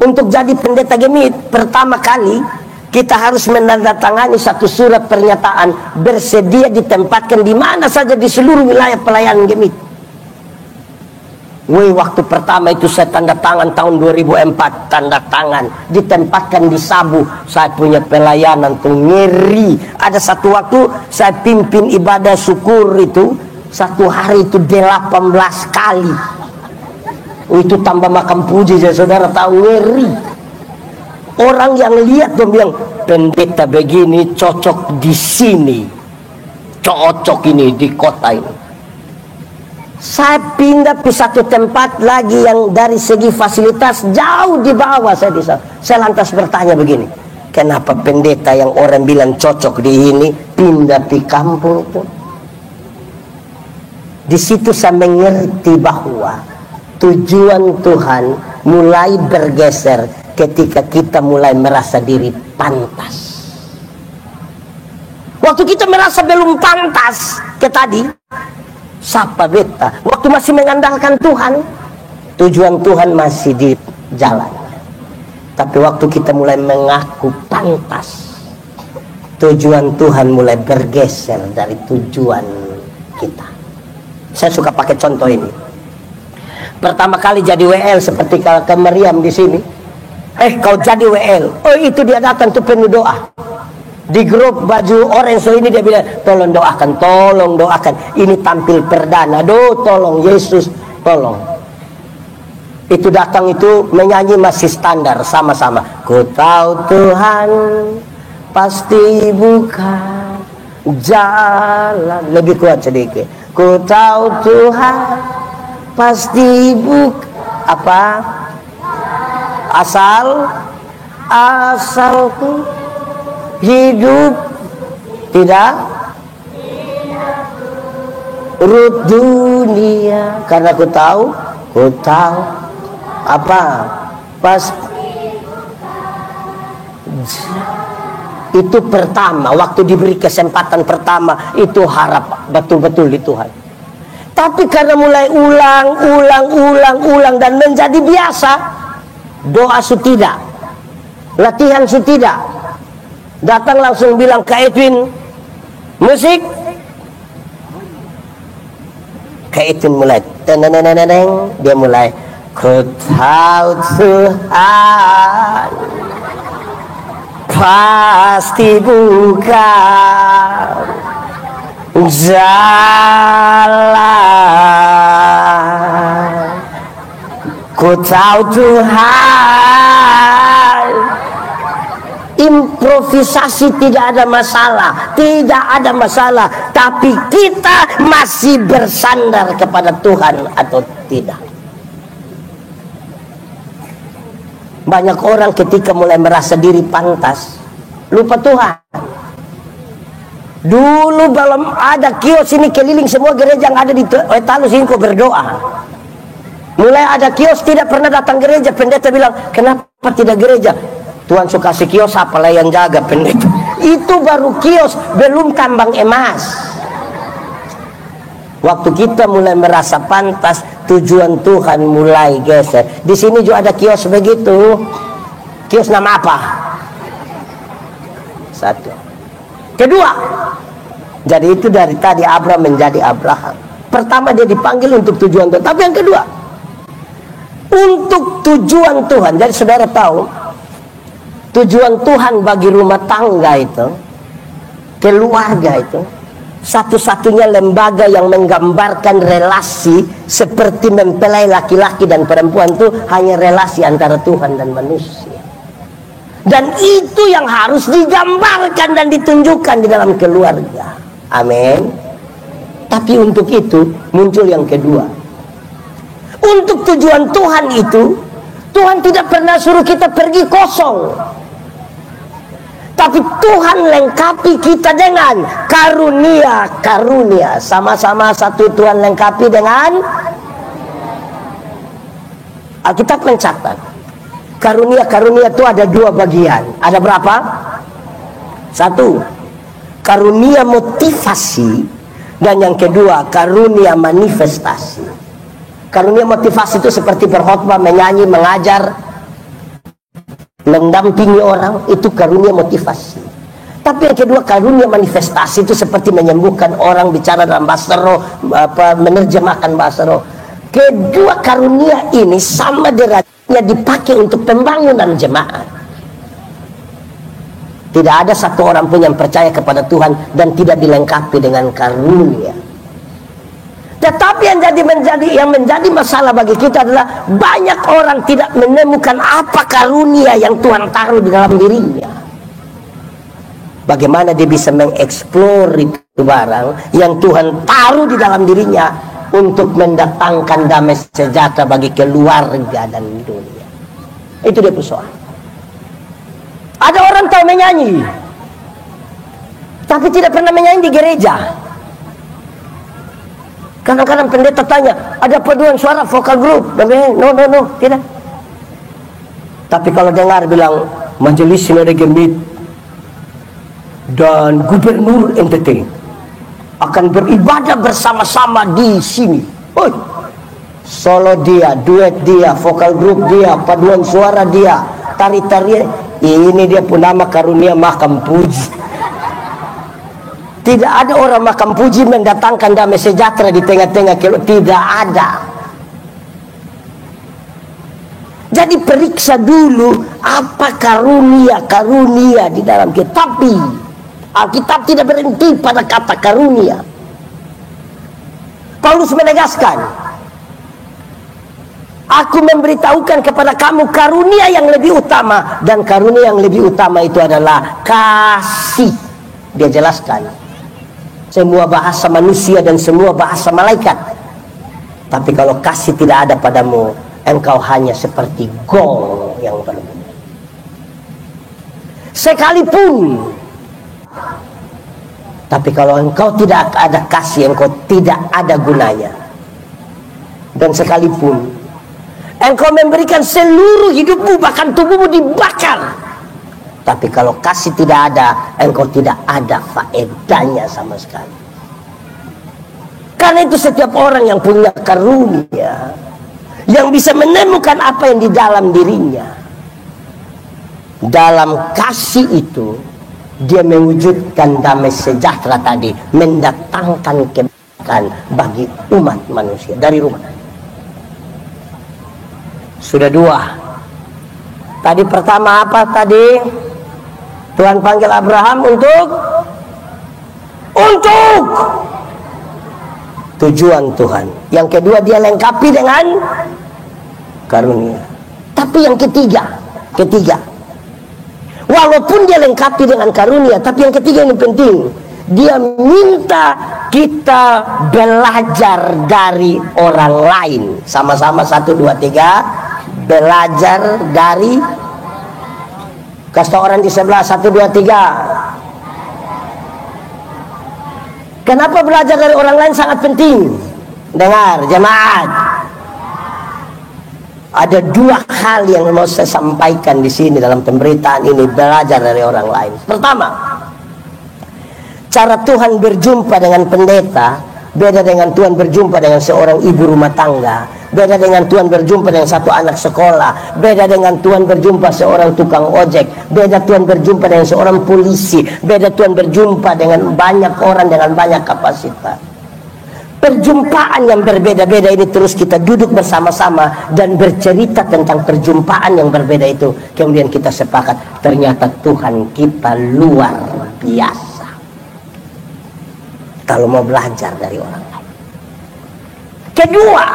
Untuk jadi pendeta Gemit, pertama kali kita harus menandatangani satu surat pernyataan bersedia ditempatkan di mana saja di seluruh wilayah pelayanan Gemit. Waktu pertama itu saya tanda tangan tahun 2004, tanda tangan ditempatkan di Sabu. Saya punya pelayanan tuh ngeri. Ada satu waktu saya pimpin ibadah syukur itu, satu hari itu 18 kali. Itu tambah makam puji, ya saudara tahu, ngeri. Orang yang lihat tuh bilang, pendeta begini cocok di sini, cocok ini di kota ini. Saya pindah ke satu tempat lagi yang dari segi fasilitas jauh di bawah saya di sana. Saya lantas bertanya begini, kenapa pendeta yang orang bilang cocok di ini pindah di kampung itu? Di situ saya mengerti bahwa tujuan Tuhan mulai bergeser ketika kita mulai merasa diri pantas. Waktu kita merasa belum pantas ke tadi, sapa beta, waktu masih mengandalkan Tuhan, tujuan Tuhan masih di jalan. Tapi waktu kita mulai mengaku pantas, tujuan Tuhan mulai bergeser dari tujuan kita. Saya suka pakai contoh ini. Pertama kali jadi WL seperti ke Meriam di sini. Kau jadi WL. Oh, itu dia datang tuh penuh doa. Di grup baju orange so ini dia bilang, tolong doakan, tolong doakan. Ini tampil perdana, tolong Yesus, tolong. Itu datang itu menyanyi masih standar sama-sama. Ku tahu Tuhan pasti buka jalan. Lebih kuat sedikit. Ku tahu Tuhan pasti buka apa? Asalku hidup tidak urut dunia, karena ku tahu apa pasti Itu pertama, waktu diberi kesempatan pertama, itu harap betul-betul di Tuhan. Tapi karena mulai ulang dan menjadi biasa, doa tidak, latihan tidak, datang langsung bilang ke Edwin, musik. Ke Edwin mulai, dia mulai, ku tahu Tuhan pasti bukan jalan. Ku tahu Tuhan. Improvisasi tidak ada masalah, tidak ada masalah. Tapi kita masih bersandar kepada Tuhan atau tidak. Banyak orang ketika mulai merasa diri pantas, lupa Tuhan. Dulu belum ada kios ini keliling semua gereja yang ada di Talus ini kok berdoa. Mulai ada kios tidak pernah datang gereja, pendeta bilang, kenapa tidak gereja? Tuhan suka kasih kios, apalah yang jaga pendeta. Itu baru kios, belum tambang emas. Waktu kita mulai merasa pantas, tujuan Tuhan mulai geser. Di sini juga ada kios begitu. Kios nama apa? Satu. Kedua, jadi itu dari tadi Abraham menjadi Abraham. Pertama dia dipanggil untuk tujuan Tuhan. Tapi yang kedua, untuk tujuan Tuhan. Jadi saudara tahu, tujuan Tuhan bagi rumah tangga itu, keluarga itu, satu-satunya lembaga yang menggambarkan relasi seperti mempelai laki-laki dan perempuan itu hanya relasi antara Tuhan dan manusia. Dan itu yang harus digambarkan dan ditunjukkan di dalam keluarga. Amin. Tapi untuk itu muncul yang kedua. Untuk tujuan Tuhan itu, Tuhan tidak pernah suruh kita pergi kosong. Tapi Tuhan lengkapi kita dengan karunia. Sama-sama satu Tuhan lengkapi dengan Alkitab mencatat. Karunia itu ada dua bagian. Ada berapa? Satu, karunia motivasi. Dan yang kedua, karunia manifestasi. Karunia motivasi itu seperti berkhotbah, menyanyi, mengajar, mendampingi orang, itu karunia motivasi. Tapi yang kedua, karunia manifestasi itu seperti menyembuhkan orang, bicara dalam bahasa roh, menerjemahkan bahasa roh. Kedua karunia ini sama derajatnya dipakai untuk pembangunan jemaat. Tidak ada satu orang pun yang percaya kepada Tuhan dan tidak dilengkapi dengan karunia. Tetapi yang menjadi masalah bagi kita adalah banyak orang tidak menemukan apa karunia yang Tuhan taruh di dalam dirinya. Bagaimana dia bisa mengeksplor itu barang yang Tuhan taruh di dalam dirinya untuk mendatangkan damai sejahtera bagi keluarga dan dunia. Itu dia persoalan. Ada orang tahu menyanyi, tapi tidak pernah menyanyi di gereja. Kadang-kadang pendeta tanya, ada paduan suara vokal grup? No, tidak. Tapi kalau dengar bilang majelis sinode gemit dan gubernur NTT akan beribadah bersama-sama di sini. Solo dia, duet dia, vokal grup dia, paduan suara dia, tari-tarian. Ini dia pun nama karunia makam puji. Tidak ada orang makam puji mendatangkan damai sejahtera di tengah-tengah keluarga. Tidak ada. Jadi periksa dulu apa karunia di dalam kita. Tapi Alkitab tidak berhenti pada kata karunia. Paulus menegaskan, aku memberitahukan kepada kamu karunia yang lebih utama. Dan karunia yang lebih utama itu adalah kasih. Dia jelaskan semua bahasa manusia dan semua bahasa malaikat. Tapi kalau kasih tidak ada padamu, engkau hanya seperti gong yang berbunyi. Sekalipun, tapi kalau engkau tidak ada kasih, engkau tidak ada gunanya. Dan sekalipun engkau memberikan seluruh hidupmu, bahkan tubuhmu dibakar, Tapi kalau kasih tidak ada, engkau tidak ada faedahnya sama sekali. Karena itu setiap orang yang punya karunia, yang bisa menemukan apa yang di dalam dirinya, dalam kasih itu dia mewujudkan damai sejahtera tadi, mendatangkan kebaikan bagi umat manusia dari rumah. Sudah dua. Tadi pertama apa tadi? Tuhan panggil Abraham untuk tujuan Tuhan. Yang kedua dia lengkapi dengan karunia. Tapi yang ketiga, walaupun dia lengkapi dengan karunia, tapi yang ketiga ini penting. Dia minta kita belajar dari orang lain. Sama-sama 1, 2, 3. Belajar dari, kasih tahu orang di sebelah, 1, 2, 3. Kenapa belajar dari orang lain sangat penting? Dengar jemaat, ada dua hal yang mau saya sampaikan di sini dalam pemberitaan ini, belajar dari orang lain. Pertama, cara Tuhan berjumpa dengan pendeta beda dengan Tuhan berjumpa dengan seorang ibu rumah tangga, beda dengan Tuhan berjumpa dengan satu anak sekolah, beda dengan Tuhan berjumpa seorang tukang ojek, beda Tuhan berjumpa dengan seorang polisi, beda Tuhan berjumpa dengan banyak orang dengan banyak kapasitas. Perjumpaan yang berbeda-beda ini terus kita duduk bersama-sama dan bercerita tentang perjumpaan yang berbeda itu. Kemudian kita sepakat, ternyata Tuhan kita luar biasa. Kalau mau belajar dari orang lain. Kedua,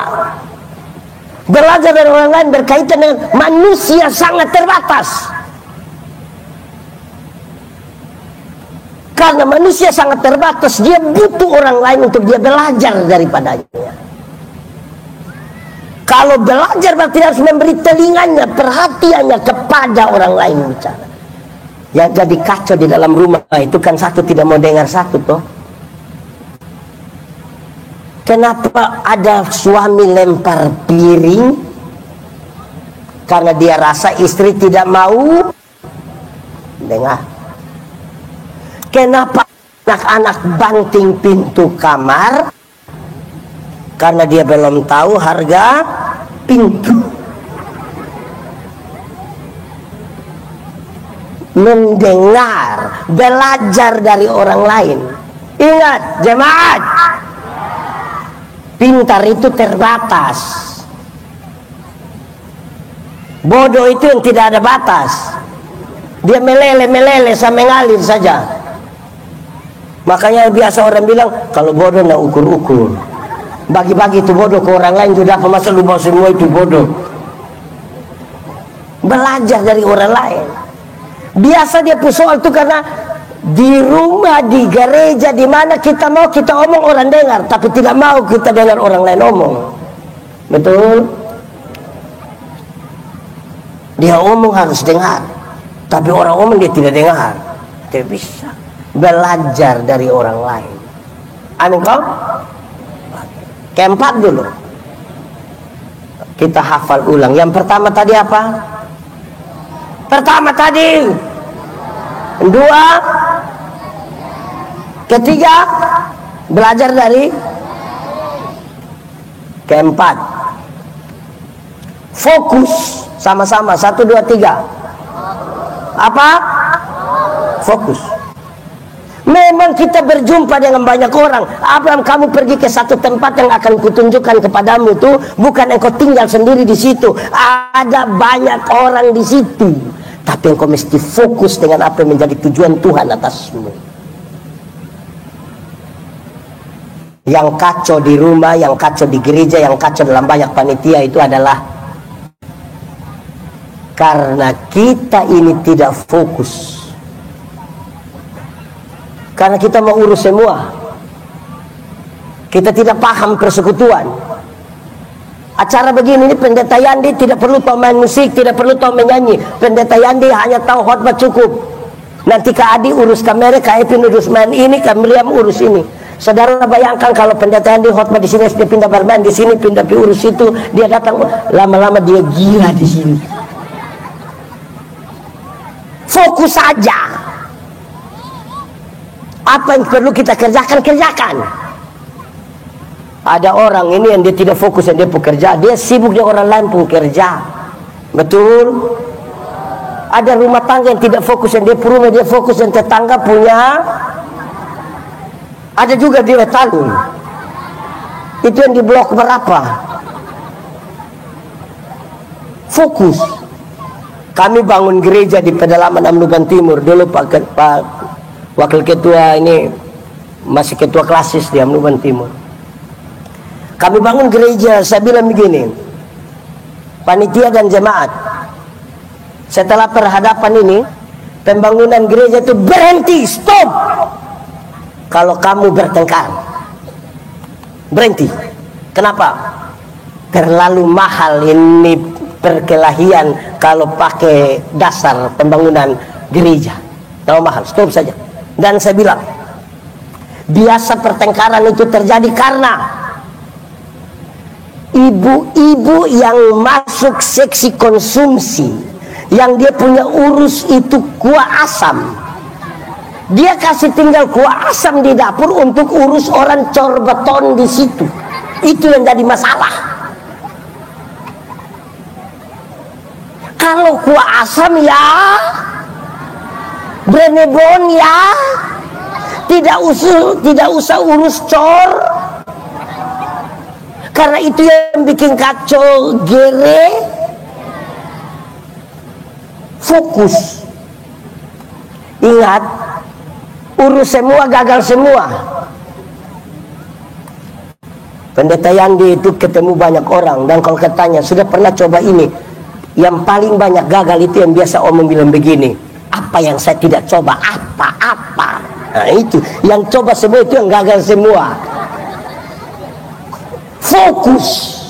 belajar dari orang lain berkaitan dengan manusia sangat terbatas. Karena manusia sangat terbatas, dia butuh orang lain untuk dia belajar daripadanya. Kalau belajar berarti harus memberi telinganya, perhatiannya kepada orang lain bicara. Yang jadi kacau di dalam rumah itu kan satu tidak mau dengar satu toh. Kenapa ada suami lempar piring? Karena dia rasa istri tidak mau dengar. Kenapa anak-anak banting pintu kamar? Karena dia belum tahu harga pintu. Mendengar, belajar dari orang lain. Ingat jemaat, pintar itu terbatas, bodoh itu yang tidak ada batas. Dia meleleh sampai ngalir saja. Makanya biasa orang bilang kalau bodoh nak ukur-ukur, bagi-bagi itu bodoh ke orang lain juga apa masa lu bawa semua itu bodoh. Belajar dari orang lain. Biasa dia soal itu karena di rumah, di gereja, di mana kita mau kita omong orang dengar, tapi tidak mau kita dengar orang lain omong. Betul? Dia omong harus dengar, tapi orang omong dia tidak dengar. Tidak bisa. Belajar dari orang lain. Amin kau? Keempat dulu. Kita hafal ulang. Yang pertama tadi apa? Pertama tadi. Dua. Ketiga, belajar dari. Keempat, fokus. Sama-sama, 1, 2, 3. Apa? Fokus. Memang kita berjumpa dengan banyak orang. Abraham, kamu pergi ke satu tempat yang akan kutunjukkan kepadamu itu bukan engkau tinggal sendiri di situ. Ada banyak orang di situ. Tapi engkau mesti fokus dengan apa yang menjadi tujuan Tuhan atasmu. Yang kacau di rumah, yang kacau di gereja, yang kacau dalam banyak panitia itu adalah karena kita ini tidak fokus. Karena kita mau urus semua. Kita tidak paham persekutuan. Acara begini ini pendeta Yandi tidak perlu tahu main musik, tidak perlu tahu menyanyi. Pendeta Yandi hanya tahu khotbah cukup. Nanti Kak Adi urus kamera, Kak Epin urus main ini, Kak Miriam urus ini. Saudara bayangkan kalau pendeta Yandi khotbah di sini, dia pindah bermain di sini, pindah urus itu, dia datang lama-lama dia gila di sini. fokus saja. Apa yang perlu kita kerjakan, kerjakan. Ada orang ini yang dia tidak fokus yang dia bekerja, dia sibuk, dia orang lain pun kerja. Betul? Ada rumah tangga yang tidak fokus yang dia rumah, dia fokus yang tetangga punya. Ada juga di wetan. Itu yang di blok berapa? Fokus. Kami bangun gereja di pedalaman Amnuban Timur. Dulu Pak Wakil Ketua ini masih ketua klasis di Amnuban Timur. Kami bangun gereja, saya bilang begini, panitia dan jemaat, setelah perhadapan ini, pembangunan gereja itu berhenti, stop. Kalau kamu bertengkar, berhenti. Kenapa? Terlalu mahal ini perkelahian kalau pakai dasar pembangunan gereja. Terlalu mahal, stop saja. Dan saya bilang, biasa pertengkaran itu terjadi karena ibu-ibu yang masuk seksi konsumsi, yang dia punya urus itu kuah asam. Dia kasih tinggal kuah asam di dapur untuk urus orang cor beton di situ. Itu yang jadi masalah. Kalau kuah asam ya, Brenebon ya, tidak usah urus cor. Karena itu yang bikin kacau gere. Fokus. Ingat, urus semua, gagal semua. Pendeta Yandi itu ketemu banyak orang, dan kalau katanya sudah pernah coba ini, yang paling banyak gagal itu yang biasa omong bilang begini, apa yang saya tidak coba, apa. Nah itu, yang coba semua itu yang gagal semua. Fokus.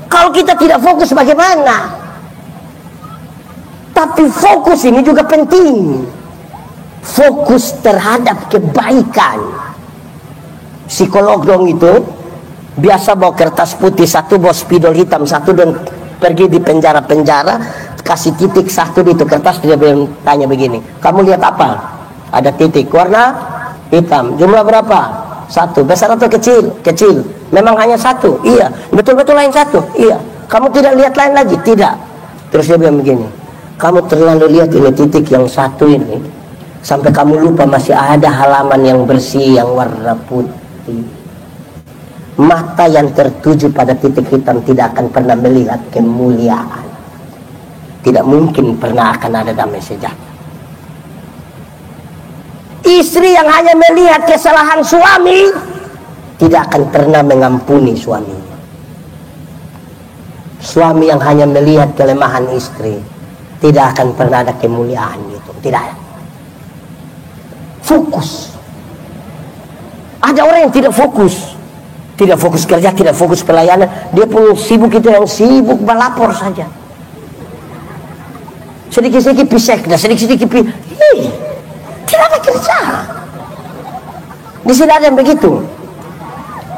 Kalau kita tidak fokus bagaimana? Tapi fokus ini juga penting. Fokus terhadap kebaikan. Psikolog dong itu biasa bawa kertas putih satu, bawa spidol hitam satu, dan pergi di penjara-penjara, kasih titik satu di itu kertas. Dia tanya begini, kamu lihat apa? Ada titik warna hitam, jumlah berapa? Satu. Besar atau kecil? Kecil. Memang hanya satu? Iya. Betul-betul lain satu? Iya. Kamu tidak lihat lain lagi? Tidak. Terus dia bilang begini, kamu terlalu lihat ini titik yang satu ini, sampai kamu lupa masih ada halaman yang bersih yang warna putih. Mata yang tertuju pada titik hitam tidak akan pernah melihat kemuliaan. Tidak mungkin pernah akan ada damai sejahtera. Istri yang hanya melihat kesalahan suami tidak akan pernah mengampuni suaminya. Suami yang hanya melihat kelemahan istri tidak akan pernah ada kemuliaan itu. Tidak ada. Fokus. Ada orang yang tidak fokus. Tidak fokus kerja, tidak fokus pelayanan. Dia pun sibuk, itu yang sibuk melapor saja. Sedikit-sedikit pisek, dan sedikit-sedikit tidak ada kerja. Di sini ada yang begitu.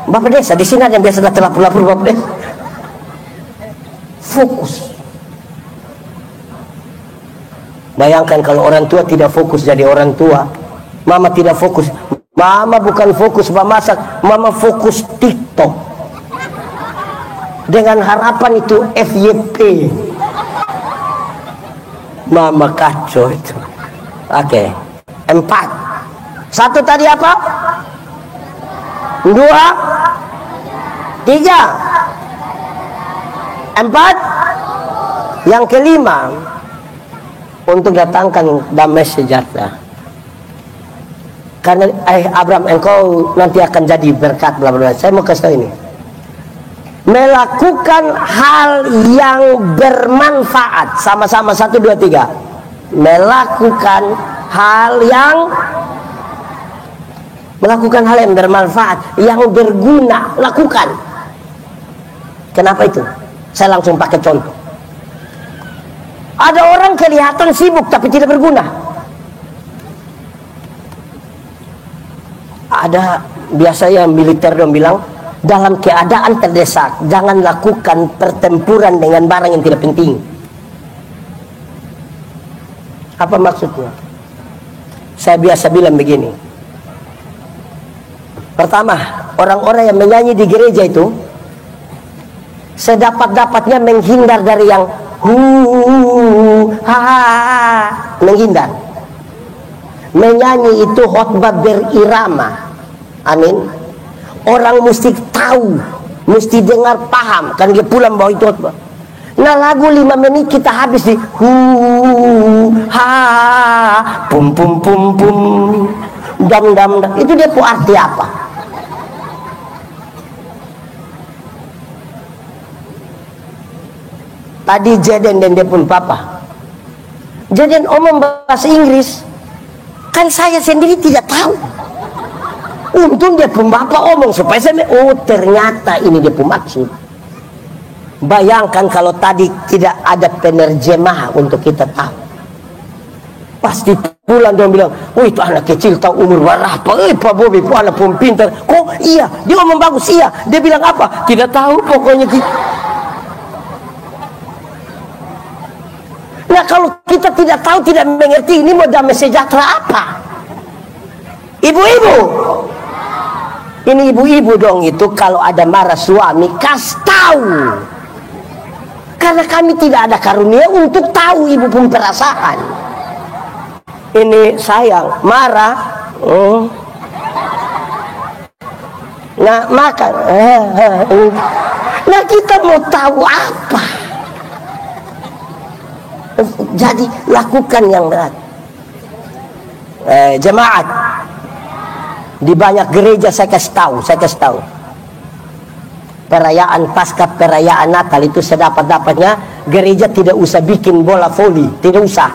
Bapak desa, di sini ada yang biasa datang lapor-lapor Bapak desa. Fokus. Bayangkan kalau orang tua tidak fokus jadi orang tua. Mama tidak fokus. Mama bukan fokus memasak, mama fokus TikTok. Dengan harapan itu FYP. Mama kacau itu. Oke. 4. 1 tadi apa? 2, 3, 4. Yang kelima, untuk datangkan damai sejahtera. Karena Abraham, engkau nanti akan jadi berkat, bla bla. Saya mau kasih tahu ini. Melakukan hal yang bermanfaat. Sama-sama 1, 2, 3. Melakukan hal yang bermanfaat, yang berguna, lakukan. Kenapa itu? Saya langsung pakai contoh. Ada orang kelihatan sibuk tapi tidak berguna. Ada biasanya militer dong bilang, dalam keadaan terdesak jangan lakukan pertempuran dengan barang yang tidak penting. Apa maksudnya? Saya biasa bilang begini. Pertama, orang-orang yang menyanyi di gereja itu sedapat-dapatnya menghindar dari yang menghindar. Menyanyi itu khotbah berirama. Amin. Orang mesti tahu, mesti dengar, paham, kan dia pulang bawa itu khotbah. Nah, lagu 5 menit kita habis di pum pum pum pum dam dam dam. Itu dia pu arti apa? Tadi Jaden dan dia pun papa. Jaden omong bahasa Inggris, kan saya sendiri tidak tahu. Untung dia pun bapak omong supaya saya, oh ternyata ini dia pun maksud. Bayangkan kalau tadi tidak ada penerjemah untuk kita tahu. Pasti pulang dia bilang, oh itu anak kecil tahu umur berapa. Pak Bobi, Pak anak pun pintar. Oh iya, dia omong bagus, iya. Dia bilang apa? Tidak tahu pokoknya. Nah kalau kita tidak tahu, tidak mengerti, ini mau damai sejahtera apa? Ibu-ibu, ini ibu-ibu dong itu kalau ada marah suami, kasih tahu. Karena kami tidak ada karunia untuk tahu ibu pun perasaan. Ini sayang, marah. Nah makan. Nah kita mau tahu apa? Jadi lakukan yang berat. Jemaat di banyak gereja saya kasih tahu. Perayaan Paskah, perayaan Natal itu sedapat-dapatnya gereja tidak usah bikin bola voli, tidak usah.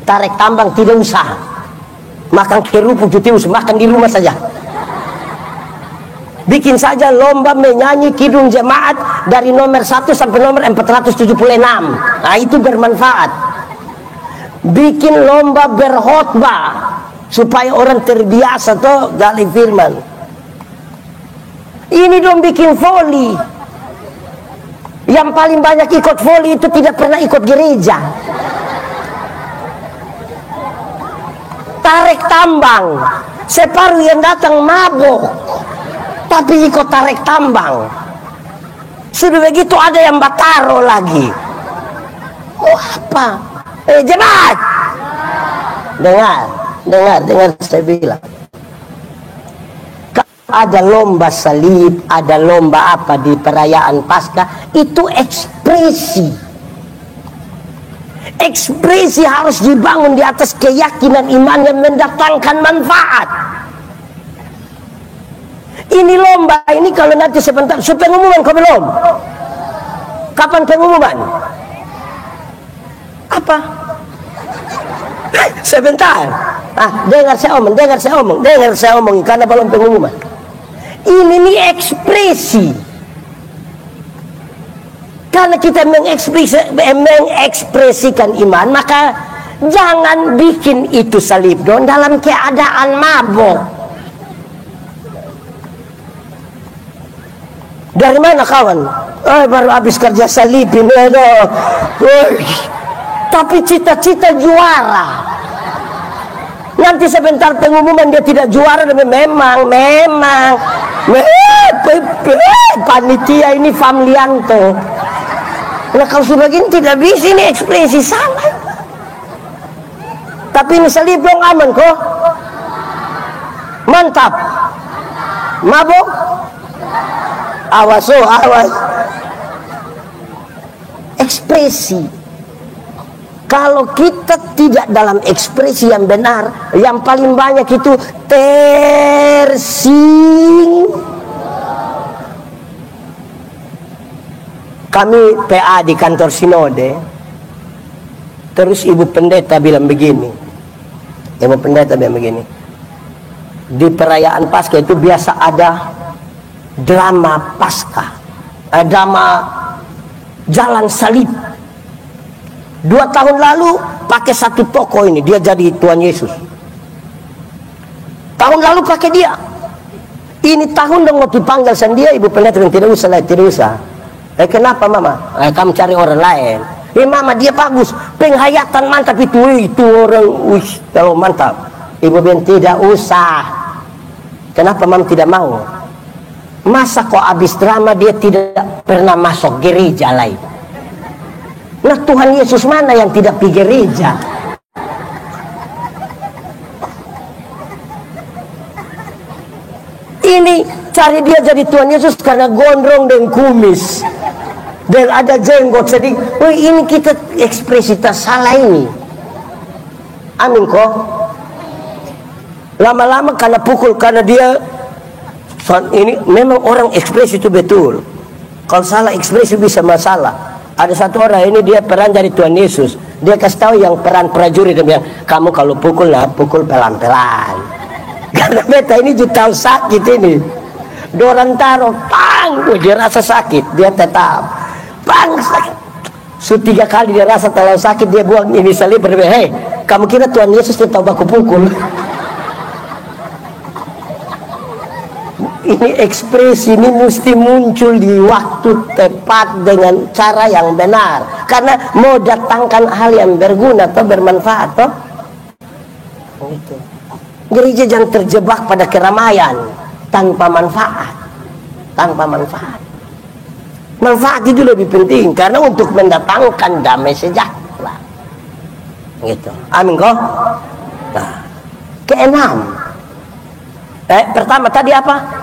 Tarik tambang tidak usah. Makan kerupuk tidak usah, makan di rumah saja. Bikin saja lomba menyanyi kidung jemaat dari nomor 1 sampai nomor 476. Nah itu bermanfaat. Bikin lomba berkhotbah supaya orang terbiasa tuh gali firman. Ini dong bikin voli. Yang paling banyak ikut voli itu tidak pernah ikut gereja. Tarik tambang, separuh yang datang mabuk, tapi ikut tarik tambang. Sudah begitu ada yang bataro lagi. Oh apa? Jemaat, dengar saya bilang. Ada lomba salib, ada lomba apa di perayaan Paskah, itu ekspresi. Ekspresi harus dibangun di atas keyakinan iman yang mendatangkan manfaat. Ini lomba ini kalau nanti sebentar, pengumuman kau belum? Kapan pengumuman? Apa? Sebentar. Dengar saya omong karena belum pengumuman. Ini nih ekspresi. Karena kita mengekspresikan iman, maka jangan bikin itu salib dong dalam keadaan mabuk. Dari mana kawan? Baru habis kerja salibin. Tapi cita-cita juara. Nanti sebentar pengumuman dia tidak juara, memang panitia ini Famlianto. Nah kalau sudah begini tidak bisa, ini ekspresi sama. Tapi ini salib dong aman kok. Mantap. Mabuk. Awas. Ekspresi. Kalau kita tidak dalam ekspresi yang benar, yang paling banyak itu tersing. Kami PA di kantor Sinode, terus Ibu Pendeta bilang begini. Di perayaan Paskah itu biasa ada drama Paskah, drama jalan salib. 2 tahun lalu pakai satu tokoh ini, dia jadi Tuhan Yesus. Tahun lalu pakai dia. Ini tahun dong mau dipanggil sendiri Ibu Pendeta, tidak usah. Kenapa Mama? Kamu cari orang lain. Mama dia bagus. penghayatan mantap itu orang, kalau mantap. Ibu Ben tidak usah. Kenapa Mam tidak mau? Masa kok habis drama dia tidak pernah masuk gereja lain? Nah, Tuhan Yesus mana yang tidak pergi gereja? Ini cari dia jadi Tuhan Yesus karena gondrong dan kumis dan ada jenggot sedikit. Oh, ini kita ekspresi tak salah ini. Amin kok. Lama-lama karena pukul, karena dia ini memang orang ekspresi itu betul. Kalau salah ekspresi bisa masalah. Ada satu orang ini dia peran dari Tuhan Yesus. Dia kasih tahu yang peran prajurit, dia bilang, kamu kalau pukul lah pukul pelan-pelan. Karena beta ini juga tahu sakit ini. Dorang taruh, pang, dia rasa sakit, dia tetap, pang, sakit. So 3 kali dia rasa terlalu sakit, dia buang ini salib, berbilang, hei, kamu kira Tuhan Yesus dia tahu baku pukul? Ini ekspresi ini mesti muncul di waktu tepat dengan cara yang benar, karena mau datangkan hal yang berguna atau bermanfaat toh. Gitu. Gereja jangan terjebak pada keramaian tanpa manfaat. Tanpa manfaat. Manfaat itu lebih penting karena untuk mendatangkan damai sejahtera. Gitu. Amin kok. Nah, keenam. Pertama tadi apa?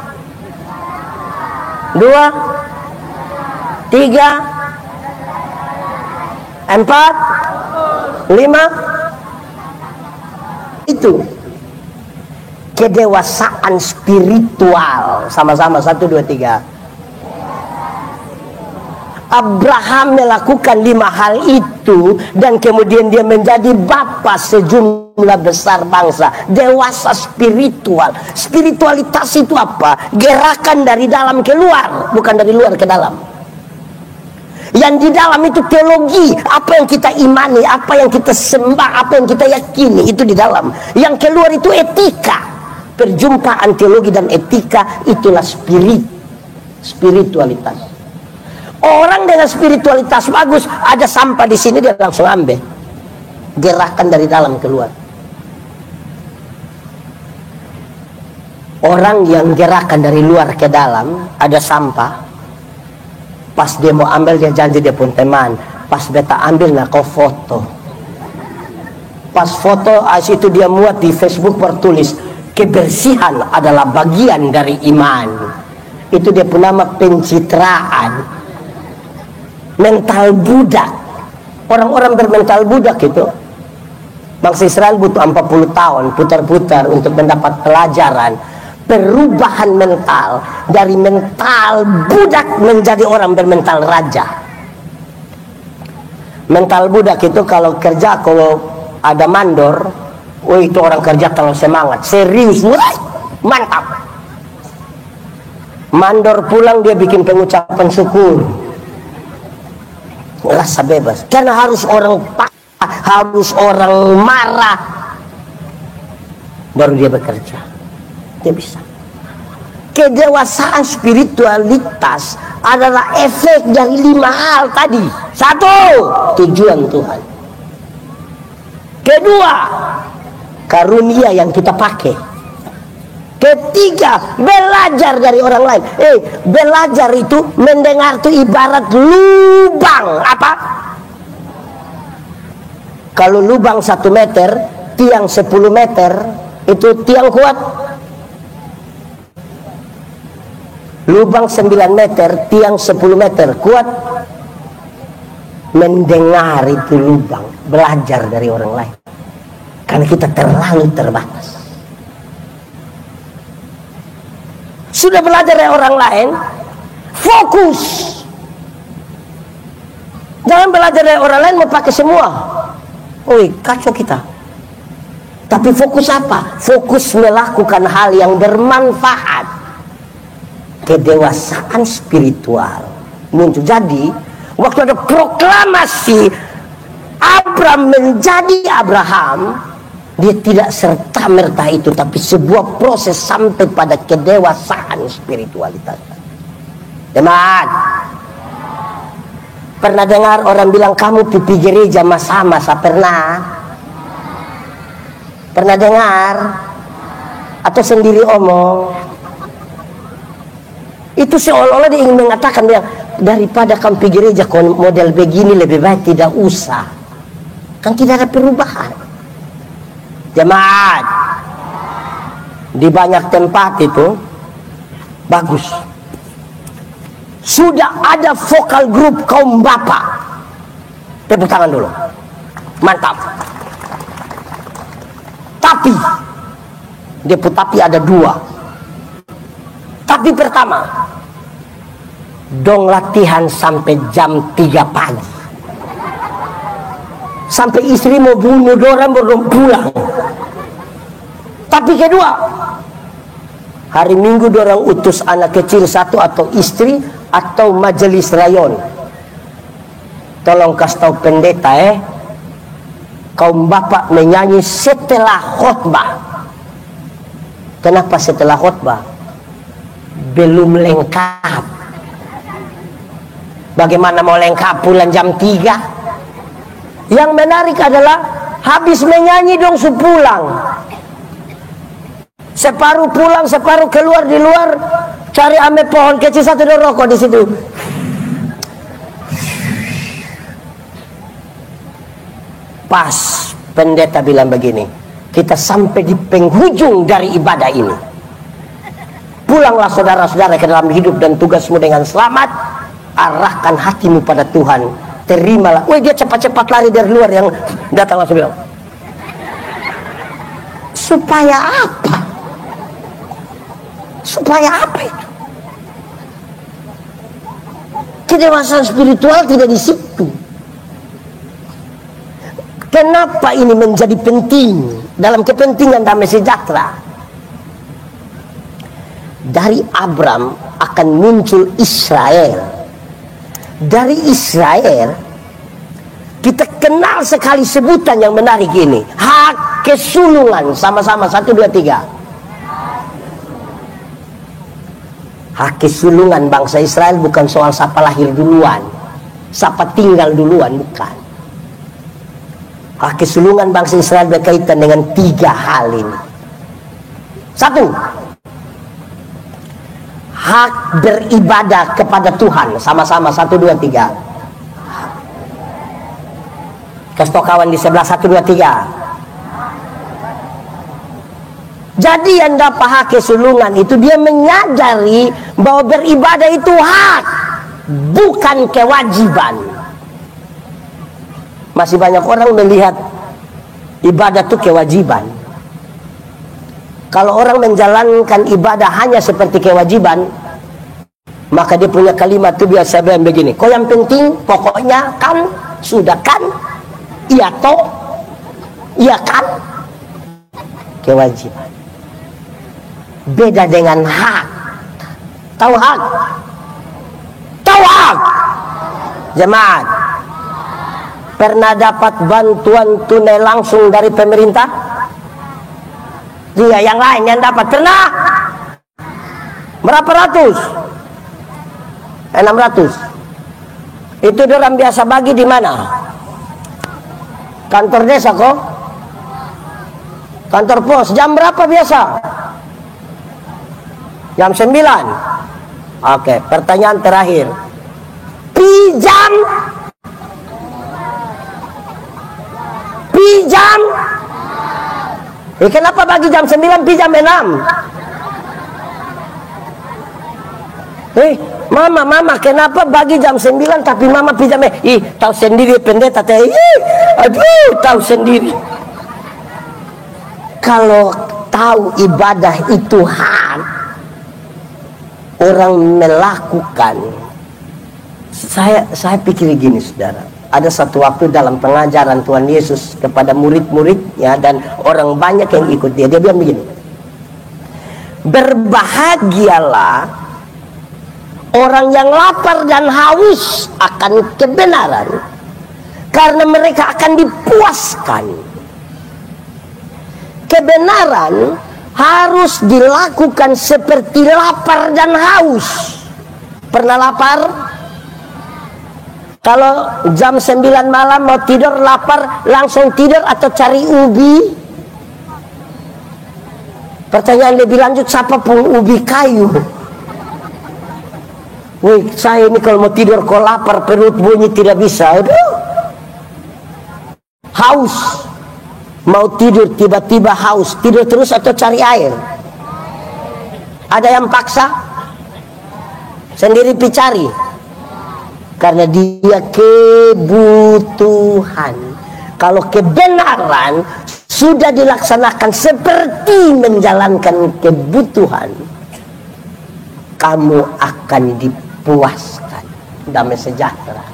2, 3, 4, 5. Itu kedewasaan spiritual. Sama-sama 1, 2, 3. Abraham melakukan 5 hal itu dan kemudian dia menjadi bapa sejumlah besar bangsa. Dewasa spiritual. Spiritualitas itu apa? Gerakan dari dalam keluar, bukan dari luar ke dalam. Yang di dalam itu teologi, apa yang kita imani, apa yang kita sembah, apa yang kita yakini, itu di dalam. Yang keluar itu etika. Perjumpaan teologi dan etika itulah spiritualitas. Orang dengan spiritualitas bagus, ada sampah di sini dia langsung ambil. Gerakan dari dalam keluar. Orang yang gerakan dari luar ke dalam, ada sampah. Pas dia mau ambil, dia janji dia pun teman. Pas beta ambil, nah kau foto. Pas foto, itu dia muat di Facebook bertulis, kebersihan adalah bagian dari iman. Itu dia pun nama pencitraan. Mental budak. Orang-orang bermental budak itu, bangsa Israel butuh 40 tahun putar-putar untuk mendapat pelajaran perubahan mental dari mental budak menjadi orang bermental raja. Mental budak itu kalau kerja, kalau ada mandor, oh itu orang kerja terlalu semangat, serius, mulai mantap. Mandor pulang dia bikin pengucapan syukur, rasa bebas, karena harus orang harus orang marah baru dia bekerja. Dia bisa. Kedewasaan spiritualitas adalah efek dari 5 hal tadi. 1, tujuan Tuhan. Kedua, karunia yang kita pakai. Ketiga, belajar dari orang lain. Belajar itu, mendengar itu ibarat lubang. Apa? Kalau lubang 1 meter, tiang 10 meter, itu tiang kuat. Lubang 9 meter, tiang 10 meter, kuat. Mendengar itu lubang, belajar dari orang lain. Karena kita terlalu terbatas. Sudah belajar dari orang lain, fokus. Jangan belajar dari orang lain mau pakai semua. Kacau kita. Tapi fokus apa? Fokus melakukan hal yang bermanfaat. Kedewasaan spiritual muncul. Jadi waktu ada proklamasi Abraham menjadi Abraham, dia tidak serta-merta itu, tapi sebuah proses sampai pada kedewasaan spiritualitas. Teman, Pernah dengar orang bilang kamu pipi gereja masa-masa? Pernah dengar? Atau sendiri omong? Itu seolah-olah dia ingin mengatakan dia, daripada kamu pergi gereja model begini lebih baik tidak usah. Kan tidak ada perubahan. Jemaat, di banyak tempat itu bagus. Sudah ada vokal grup kaum bapak. Tepuk tangan dulu. Mantap. Tapi ada dua. Tapi pertama, dong latihan sampai jam 3 pagi. Sampai istri mau bunuh dorang belum pulang. Tapi kedua, hari Minggu dorang utus anak kecil satu atau istri atau majelis rayon. Tolong kasih tahu pendeta kaum bapak menyanyi setelah khotbah. Kenapa setelah khotbah? Belum lengkap. Bagaimana mau lengkap pulang jam 3? Yang menarik adalah habis menyanyi dong pulang. Separuh pulang, separuh keluar di luar cari ame pohon kecil satu dan rokok di situ. Pas pendeta bilang begini, kita sampai di penghujung dari ibadah ini. Pulanglah saudara-saudara ke dalam hidup dan tugasmu dengan selamat. Arahkan hatimu pada Tuhan. Terimalah. Wih, dia cepat-cepat lari dari luar, yang datang langsung bilang, supaya apa? Supaya apa itu? Kedewasaan spiritual tidak di situ. Kenapa ini menjadi penting dalam kepentingan damai sejahtera? Dari Abram akan muncul Israel. Dari Israel kita kenal sekali sebutan yang menarik ini, hak kesulungan. Sama-sama 1, 2, 3. Hak kesulungan bangsa Israel bukan soal siapa lahir duluan, siapa tinggal duluan, bukan. Hak kesulungan bangsa Israel berkaitan dengan 3 hal ini. 1, hak beribadah kepada Tuhan. Sama-sama 1, 2, 3. Kasih tau kawan di sebelah 1, 2, 3. Jadi yang dapat hak kesulungan itu dia menyadari bahwa beribadah itu hak, bukan kewajiban. Masih banyak orang melihat ibadah itu kewajiban. Kalau orang menjalankan ibadah hanya seperti kewajiban, maka dia punya kalimat itu biasa bilang begini, kok yang penting pokoknya kan, sudah kan, iya toh, iya kan. Kewajiban beda dengan hak. Tahu hak? Tahu hak? Jemaat, pernah dapat bantuan tunai langsung dari pemerintah? Iya, yang lain yang dapat pernah? Berapa ratus? 600. Itu orang biasa bagi di mana? Kantor desa kok? Kantor pos. Jam berapa biasa? Jam 9. Oke, pertanyaan terakhir. Pijam? Kenapa bagi jam 9 pijam 6? Mama, kenapa bagi jam 9 tapi mama pijam? Tahu sendiri pendeta teh. Aduh, tahu sendiri. Kalau tahu ibadah itu hak, orang melakukan. Saya pikir gini, saudara. Ada satu waktu dalam pengajaran Tuhan Yesus kepada murid-muridnya dan orang banyak yang ikut dia bilang begini, berbahagialah orang yang lapar dan haus akan kebenaran, karena mereka akan dipuaskan. Kebenaran harus dilakukan seperti lapar dan haus. Pernah lapar? Kalau jam 9 malam mau tidur, lapar, langsung tidur atau cari ubi? Pertanyaan lebih lanjut, siapa pun ubi kayu? Wih, saya ini kalau mau tidur, kalau lapar, perut bunyi tidak bisa. Aduh. Haus. Mau tidur, tiba-tiba haus. Tidur terus atau cari air? Ada yang paksa? Sendiri cari? Karena dia kebutuhan. Kalau kebenaran sudah dilaksanakan seperti menjalankan kebutuhan, kamu akan dipuaskan, damai sejahtera.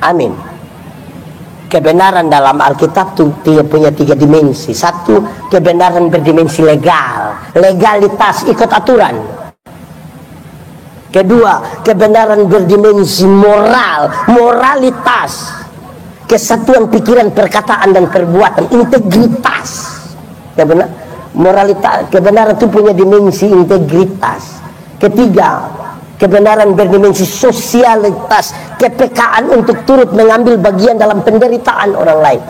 Amin. Kebenaran dalam Alkitab itu punya 3 dimensi. Satu, kebenaran berdimensi legal, legalitas, ikut aturan. Kedua, kebenaran berdimensi moral, moralitas, kesatuan pikiran, perkataan dan perbuatan, integritas. Moralitas, kebenaran itu punya dimensi integritas. Ketiga, kebenaran berdimensi sosialitas, kepekaan untuk turut mengambil bagian dalam penderitaan orang lain.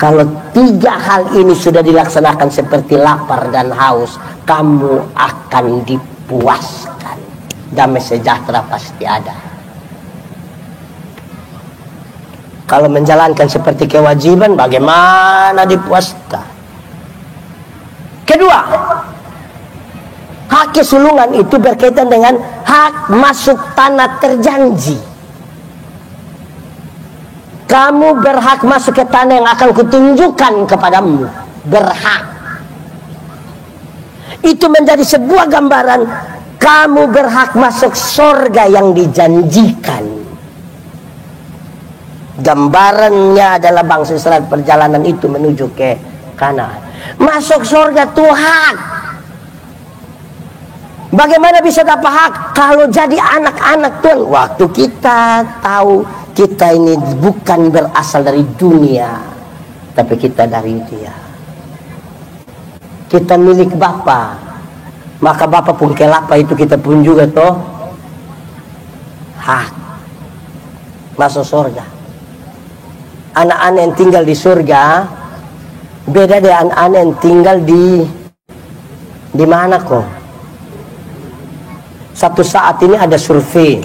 Kalau 3 hal ini sudah dilaksanakan seperti lapar dan haus, kamu akan dipuaskan. Damai sejahtera pasti ada. Kalau menjalankan seperti kewajiban, bagaimana dipuaskan? Kedua, hak kesulungan itu berkaitan dengan hak masuk tanah terjanji. Kamu berhak masuk ke tanah yang akan kutunjukkan kepadamu. Berhak. Itu menjadi sebuah gambaran kamu berhak masuk surga yang dijanjikan. Gambarannya adalah bangsa Israel perjalanan itu menuju ke Kanaan. Masuk surga itu hak. Bagaimana bisa dapat hak? Kalau jadi anak-anak Tuhan. Waktu kita tahu kita ini bukan berasal dari dunia, tapi kita dari Dia. Kita milik Bapa. Maka Bapa pun kelapa itu kita pun juga toh hak masuk surga. Anak-anak yang tinggal di surga beda dengan anak-anak yang tinggal di mana kok? Satu saat ini ada survei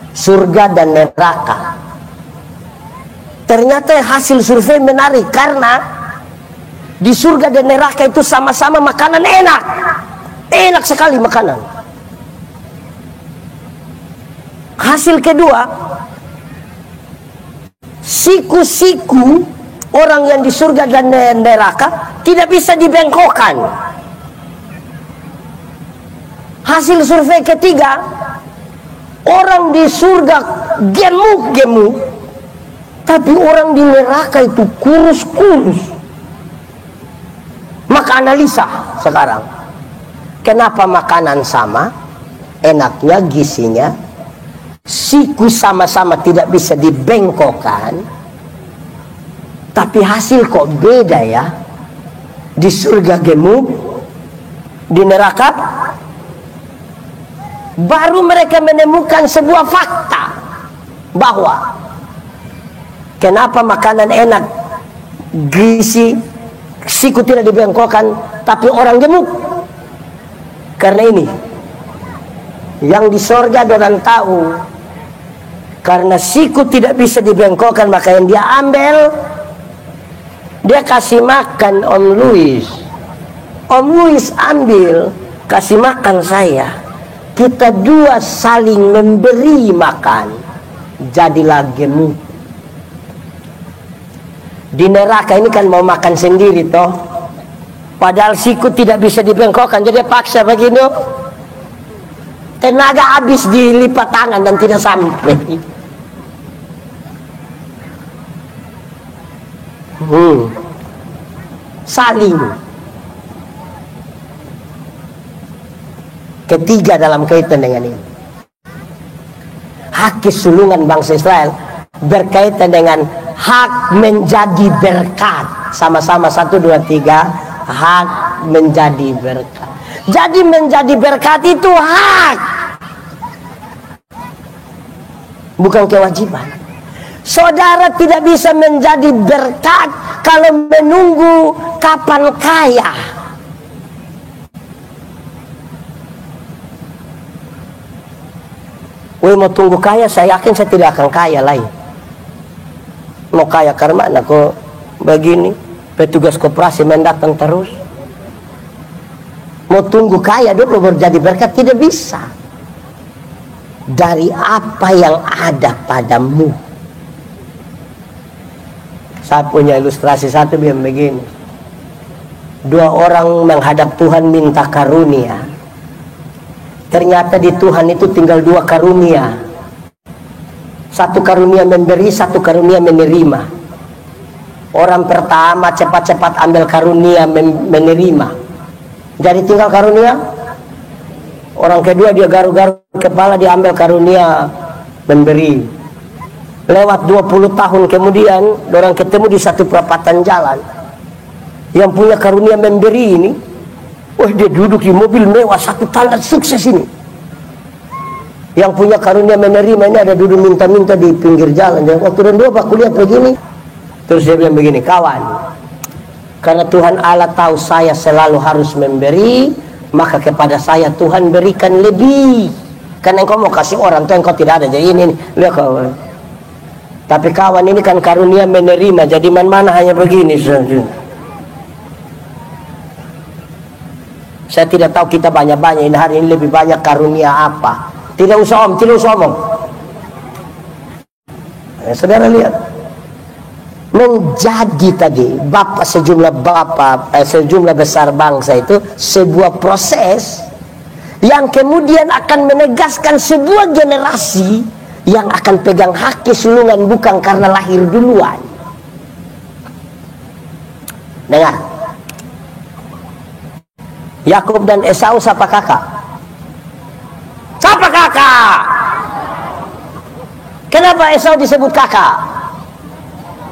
surga dan neraka. Ternyata hasil survei menarik karena di surga dan neraka itu sama-sama makanan enak. Enak sekali makanan. Hasil kedua, siku-siku orang yang di surga dan neraka tidak bisa dibengkokkan. Hasil survei ketiga, orang di surga gemuk-gemuk, tapi orang di neraka itu kurus-kurus. Maka analisa sekarang, kenapa makanan sama, enaknya, gizinya, siku sama-sama tidak bisa dibengkokkan, tapi hasil kok beda ya? Di surga gemuk, di neraka. Baru mereka menemukan sebuah fakta bahwa kenapa makanan enak, gizi, siku tidak dibengkokkan, tapi orang gemuk. Karena ini yang di sorga orang tahu, karena siku tidak bisa dibengkokkan, maka yang dia ambil, dia kasih makan Om Louis. Om Louis ambil, kasih makan saya. Kita dua saling memberi makan, jadilah gemuk. Di neraka ini kan mau makan sendiri toh, padahal siku tidak bisa dibengkokkan, jadi paksa begini. Tenaga habis dilipat tangan dan tidak sampai. Saling. Ketiga dalam kaitan dengan ini, hak kesulungan bangsa Israel berkaitan dengan hak menjadi berkat. Sama-sama 1, 2, 3. Hak menjadi berkat. Jadi menjadi berkat itu hak. bukan kewajiban. Saudara tidak bisa menjadi berkat kalau menunggu kapan kaya. Mau tunggu kaya, saya yakin saya tidak akan kaya lain. Mau kaya karena mana kok begini, petugas koperasi mendatang terus. Mau tunggu kaya dulu baru jadi berkat, tidak bisa. Dari apa yang ada padamu. Saya punya ilustrasi satu yang begini. Dua orang menghadap Tuhan minta karunia. Ternyata di Tuhan itu tinggal dua karunia. Satu karunia memberi, satu karunia menerima. Orang pertama cepat-cepat ambil karunia menerima. Jadi tinggal karunia. Orang kedua dia garu-garu kepala, dia ambil karunia memberi. Lewat 20 tahun kemudian, orang ketemu di satu perapatan jalan. Yang punya karunia memberi ini, dia duduk di mobil mewah, satu tanda sukses ini. Yang punya karunia menerima ini ada duduk minta-minta di pinggir jalan. Dan waktu dan dua aku lihat begini, terus dia bilang begini, kawan, karena Tuhan Allah tahu saya selalu harus memberi, maka kepada saya Tuhan berikan lebih. Karena engkau mau kasih orang tuh engkau tidak ada, jadi ini lihat kawan. Tapi kawan ini kan karunia menerima, jadi mana hanya begini. Saya tidak tahu kita banyak-banyak ini hari ini lebih banyak karunia apa. Tidak usah omong. Saudara lihat, menjadi tadi sejumlah besar bangsa itu sebuah proses yang kemudian akan menegaskan sebuah generasi yang akan pegang hak kesulungan bukan karena lahir duluan. Dengar, Yakub dan Esau siapa kakak? Siapa kakak? Kenapa Esau disebut kakak?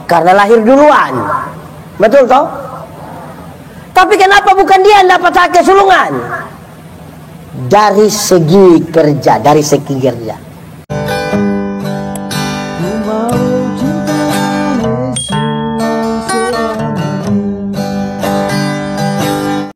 Karena lahir duluan. Betul toh? Tapi kenapa bukan dia yang dapat hak kesulungan? Dari segi kerja, dari segi kerja.